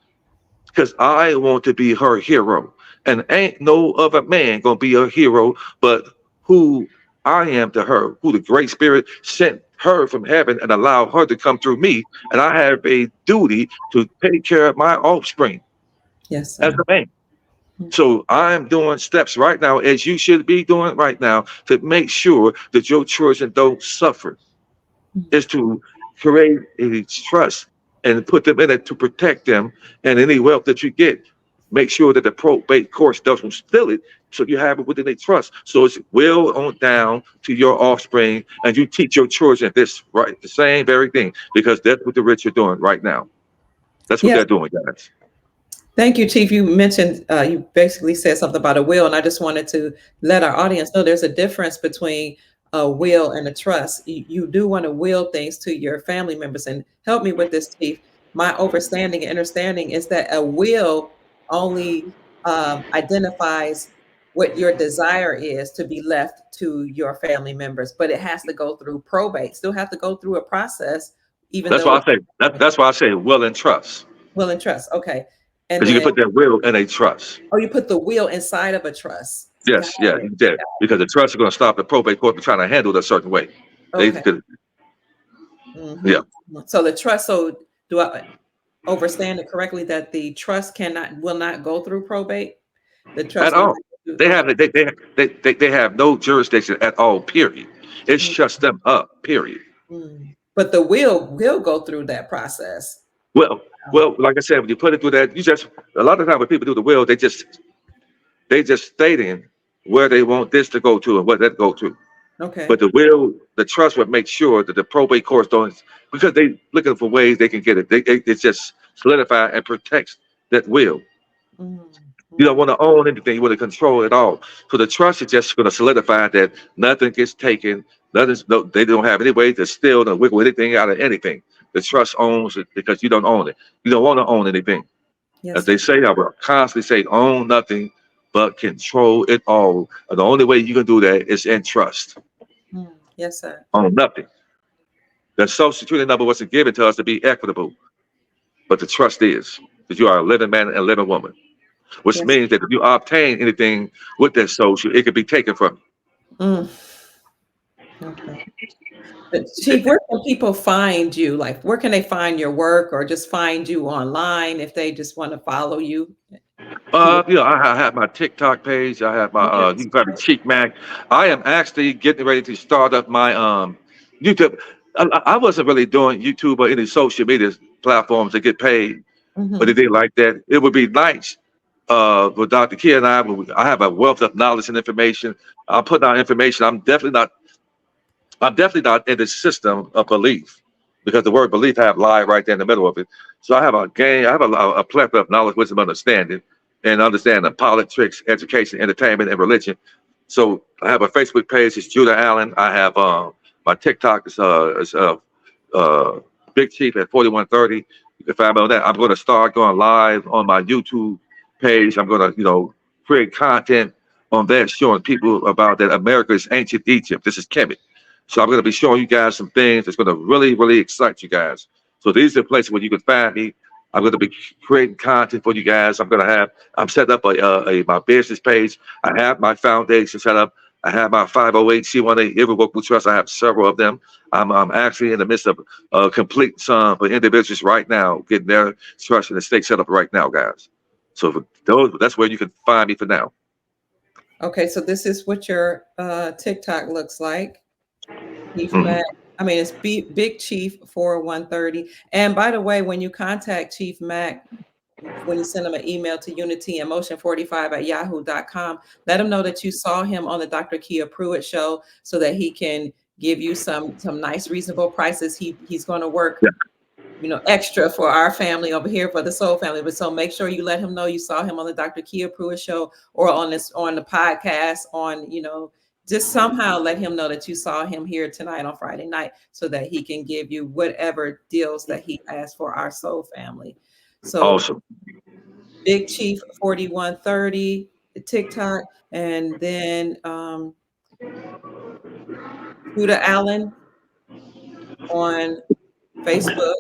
because I want to be her hero. And ain't no other man gonna be a hero but who I am to her, who the Great Spirit sent her from heaven and allowed her to come through me. And I have a duty to take care of my offspring. Yes, As sir. a man. So I'm doing steps right now, as you should be doing right now, to make sure that your children don't suffer. Is to create a trust and put them in it to protect them, and any wealth that you get, make sure that the probate court doesn't steal it, so you have it within a trust. So it's will on down to your offspring, and you teach your children this, right? The same very thing, because that's what the rich are doing right now. That's what they're doing, guys. Thank you, Chief. You mentioned, you basically said something about a will, and I just wanted to let our audience know there's a difference between a will and a trust. You do want to will things to your family members, and help me with this, Chief. My understanding is that a will only identifies what your desire is to be left to your family members, but it has to go through probate. Still have to go through a process, even That's though why it's I say that's why I say will and trust, will and trust. Okay, and because you then can put that will in a trust. you put the will inside of a trust. Got Yes, yeah, it. you did, because the trust is going to stop the probate court from trying to handle it a certain way. They Okay. could, yeah. So the trust. So do I understand it correctly that the trust will not go through probate? The At trust will all. not go They through. have they have no jurisdiction at all. Period. It Okay. shuts them up. Period. But the will go through that process. Well, like I said, when you put it through that, a lot of time when people do the will, they just stating where they want this to go to and what that go to. Okay. But the trust would make sure that the probate courts don't, because they looking for ways they can get it. It just solidify and protects that will. You don't want to own anything. You want to control it all. So the trust is just going to solidify that nothing gets taken. They don't have any way to steal or wiggle anything out of anything. The trust owns it because you don't own it. You don't want to own anything. Yes, As they say, I will constantly say, own nothing but control it all. And the only way you can do that is in trust. Yes, sir. Own nothing. The social security number wasn't given to us to be equitable, but the trust is, that you are a living man and a living woman. which Yes. means that if you obtain anything with that social, it could be taken from you. Mm. Okay. But Chief, where can people find you? Like, where can they find your work or just find you online if they just want to follow you? You know, I have my TikTok page. I have my you can find me Chief Mack. I am actually getting ready to start up my YouTube. I wasn't really doing YouTube or any social media platforms to get paid, but Mhm. it did like that. It would be nice with Dr. Kia and I have a wealth of knowledge and information. I'm putting out information. I'm definitely not in the system of belief because the word belief have lie right there in the middle of it. So I have a plethora of knowledge, wisdom, understanding, and understanding of politics, education, entertainment, and religion. So I have a Facebook page. It's Judah Allen. I have my TikTok is uh, Big Chief at 4130. You can find me on that. I'm going to start going live on my YouTube page. I'm going to create content on that showing people about that America is ancient Egypt. This is Kemet. So I'm going to be showing you guys some things that's going to really, really excite you guys. So these are places where you can find me. I'm going to be creating content for you guys. I'm setting up my business page. I have my foundation set up. I have my 508c1a Irrevocable Trust. I have several of them. I'm actually in the midst of complete some for individuals right now, getting their trust and estate set up right now, guys. So for those, that's where you can find me for now. Okay, so this is what your TikTok looks like. Chief Mhm. Mack. I mean, it's Big Chief 4130. And by the way, when you contact Chief Mack, when you send him an email to unityandmotion45@yahoo.com, let him know that you saw him on the Dr. Kia Pruitt show so that he can give you some nice reasonable prices. He's going to work, extra for our family over here for the Soul family. But so make sure you let him know you saw him on the Dr. Kia Pruitt show or on the podcast just somehow let him know that you saw him here tonight on Friday night so that he can give you whatever deals that he has for our Soul family. So Awesome. Big Chief 4130 TikTok, and then Judah Allen on Facebook.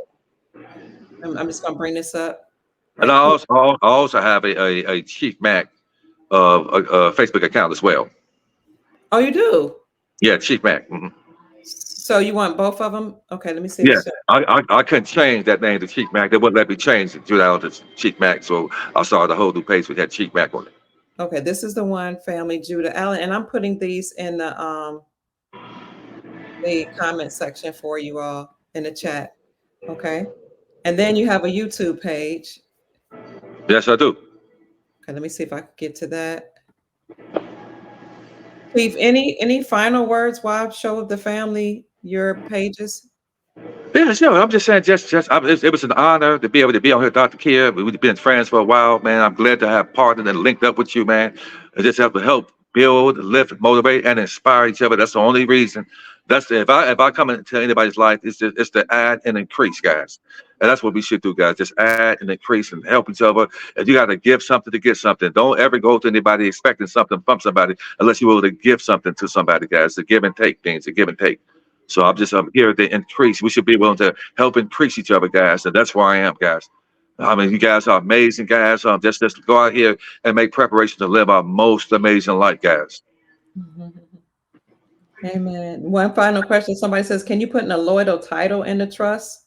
I'm just gonna bring this up And right quick. I also have a Chief Mack Facebook account as well. Oh, you do? Yeah, Chief Mack. So you want both of them? Okay, let me see if Yeah, it's I couldn't change that name to Chief Mack. They wouldn't let me change it to Chief Mack. So I started a whole new page with that Chief Mack on it. okay. This is the one family Judah Allen, and I'm putting these in the comment section for you all in the chat. Okay, and then you have a YouTube page. Yes, I do. Okay, let me see if I can get to that. Chief, any final words while I show the family your pages? Yeah, sure. I'm just saying, it was an honor to be able to be on here, Dr. Kia. We've been friends for a while, man. I'm glad to have partnered and linked up with you, man. And just have to help build, lift, motivate, and inspire each other. That's the only reason. If I come into anybody's life, it's to add and increase, guys. And that's what we should do, guys. Just add and increase and help each other. And you got to give something to get something. Don't ever go to anybody expecting something from somebody unless you're willing to give something to somebody, guys. The give and take things, the give and take. So I'm here to increase. We should be willing to help increase each other, guys. And that's where I am, guys. I mean, you guys are amazing, guys. Just go out here and make preparation to live our most amazing life, guys. Amen. One final question. Somebody says, can you put in a loyal title in the trust?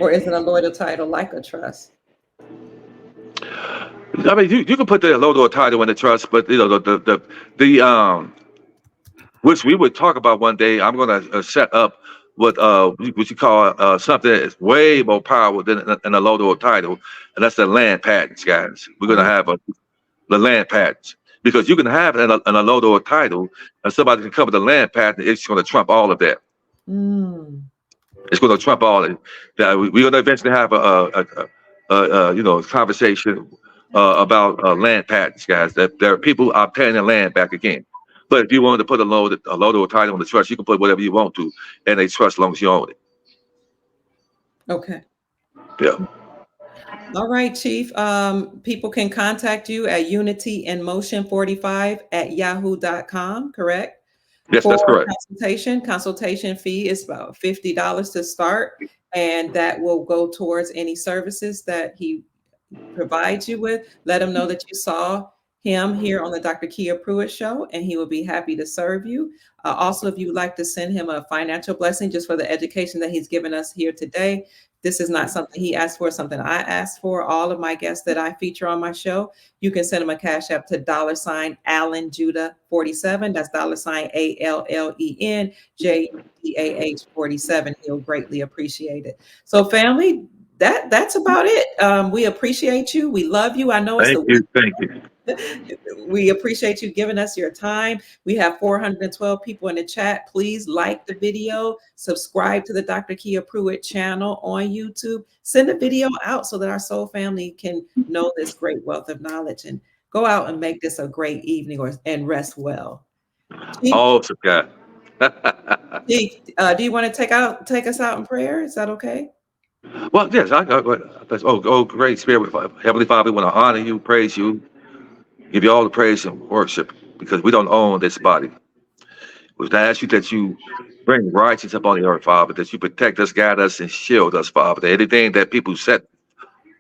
Or is it a loyal title like a trust? I mean, you can put the logo title in the trust, but which we would talk about one day. I'm going to set up what you call something that's way more powerful than a logo title, and that's the land patents, guys. We're going to have the land patents because you can have it in a logo title, and somebody can cover the land patent. It's going to trump all of that. It's going to trump all of it. We're going to eventually have a conversation about land patents, guys. That there are people obtaining the land back again. But if you wanted to put a load or title on the trust, you can put whatever you want to, and they trust as long as you own it. Okay. Yeah. All right, Chief. People can contact you at unityandmotion45@yahoo.com, correct? Yes, that's For correct. consultation fee is about $50 to start, and that will go towards any services that he provides you with, let him know that you saw him here on the Dr. Kia Pruitt Show, and he will be happy to serve you. Also, if you would like to send him a financial blessing just for the education that he's given us here today, this is not something he asked for, something I asked for. All of my guests that I feature on my show, you can send him a cash app to $Allen Judah 47. That's $ALLEN JUDAH 47. He'll greatly appreciate it. So, family, that's about it. We appreciate you. We love you. I know it's Thank the you. Thank you. we appreciate you giving us your time. We have 412 people in the chat. Please like the video, subscribe to the Dr. Kia Pruitt channel on YouTube. Send the video out so that our soul family can know this great wealth of knowledge, and go out and make this a great evening and rest well. Chief, Awesome guy. Chief, do you want to take us out in prayer? Is that okay? Well, yes. Great Spirit, Heavenly Father, we want to honor you, praise you, give you all the praise and worship because we don't own this body. We ask you that you bring righteousness upon the earth, Father, that you protect us, guide us, and shield us, Father. That anything that people set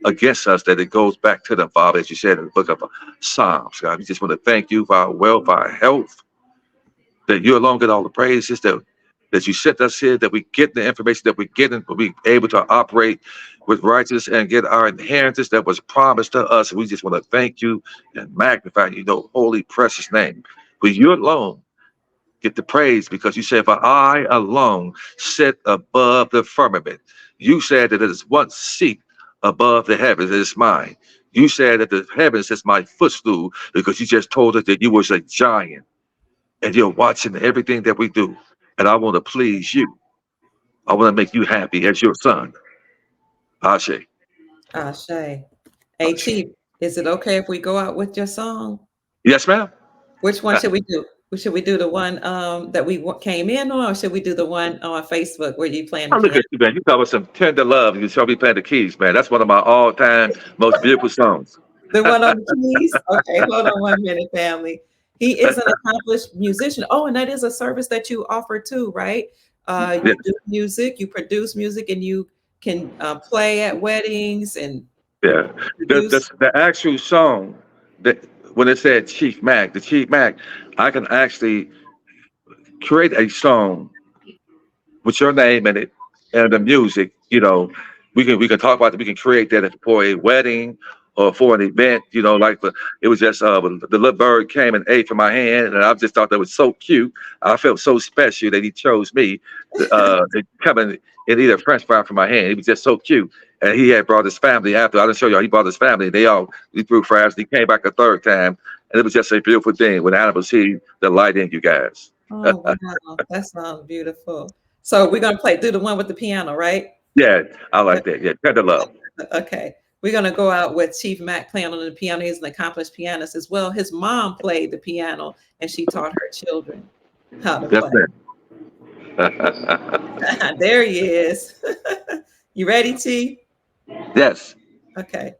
against us, that it goes back to them, Father, as you said in the book of Psalms, God. We just want to thank you for our wealth, our health, that you alone get all the praises, that you set us here, that we get the information that we get, and we able to operate with righteousness and get our inheritance that was promised to us. And we just want to thank you and magnify your holy, precious name. For you alone get the praise, because you said, for I alone sit above the firmament. You said that it is one seat above the heavens, it is mine. You said that the heavens is my footstool, because you just told us that you was a giant and you're watching everything that we do. And I want to please you. I want to make you happy as your son. Ashe. Ashe. Hey, Ashe. Chief, is it okay if we go out with your song? Yes, ma'am. Which one should we do? Should we do the one that we came in on, or should we do the one on Facebook where you playing the Oh, look piano? at you, man. You cover some tender love. You shall be playing the keys, man. That's one of my all-time most beautiful songs. The one on the keys? Okay, hold on 1 minute, family. He is an accomplished musician. Oh, and that is a service that you offer too, right? Yeah, You do music, you produce music, and you can play at weddings and yeah. produce. The actual song that when it said Chief Mack, the Chief Mack, I can actually create a song with your name in it and the music. We can talk about it. We can create that for a wedding or for an event. It was just when the little bird came and ate from my hand, and I just thought that was so cute. I felt so special that he chose me to come and eat a French fry from my hand. It was just so cute. And he had brought his family after. I didn't show y'all. He brought his family. We threw fries. And he came back a third time, and it was just a beautiful thing when animals see the light in you guys. Oh, wow. That sounds beautiful. So we're going to do the one with the piano, right? Yeah, I like that. Yeah, tender love. Okay. We're going to go out with Chief Mack playing on the piano. He's an accomplished pianist as well. His mom played the piano, and she taught her children how to That's play. it. There he is. You ready, Chief? Yes. Okay.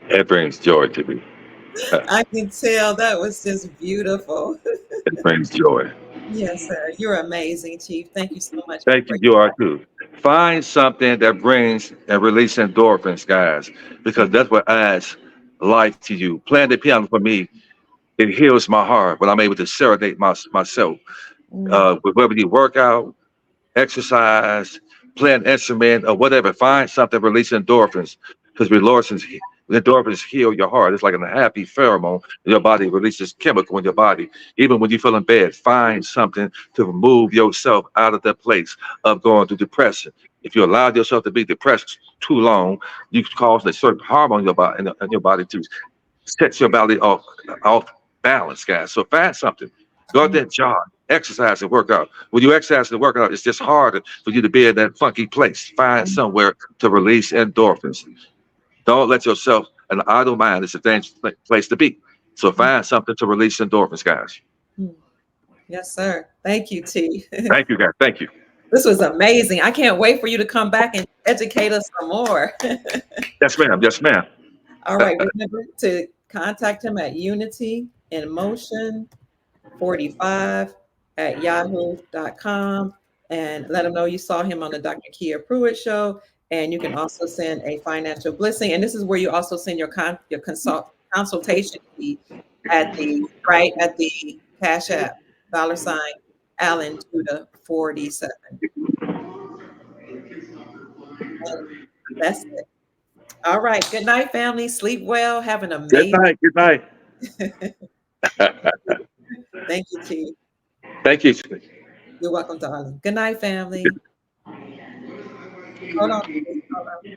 It brings joy to me. I can tell that was just beautiful. It brings joy. Yes, sir. You're amazing, Chief. Thank you so much for Thank you. breaking You are too. Find something that brings and release endorphins, guys, because that's what adds life to you. Playing the piano for me, it heals my heart when I'm able to serenade myself. With whether you work out, exercise, play an instrument, or whatever. Find something release endorphins because endorphins heal your heart. It's like a happy pheromone. Your body releases chemical in your body. Even when you feel in bed, find something to remove yourself out of that place of going through depression. If you allow yourself to be depressed too long, you cause a certain hormone in your body to set your body off balance, guys. So find something. Go out there, jog, exercise, and work out. When you exercise and work out, it's just harder for you to be in that funky place. Find somewhere to release endorphins. Don't let yourself an idle mind is a dangerous place to be. So find something to release endorphins, guys. Yes, sir. Thank you, T. Thank you, guys. Thank you. This was amazing. I can't wait for you to come back and educate us some more. Yes, ma'am. Yes, ma'am. All right. Remember to contact him at unityin motion45@yahoo.com and let him know you saw him on the Dr. Kia Pruitt show. And you can also send a financial blessing. And this is where you also send your consultation fee at the Cash App $ Allen Judah 47. And that's it. All right. Good night, family. Sleep well. Have an Good amazing. night. Good night. Thank you, Chief. Thank you. You're welcome, darling. Good night, family. Hold on. Hold on.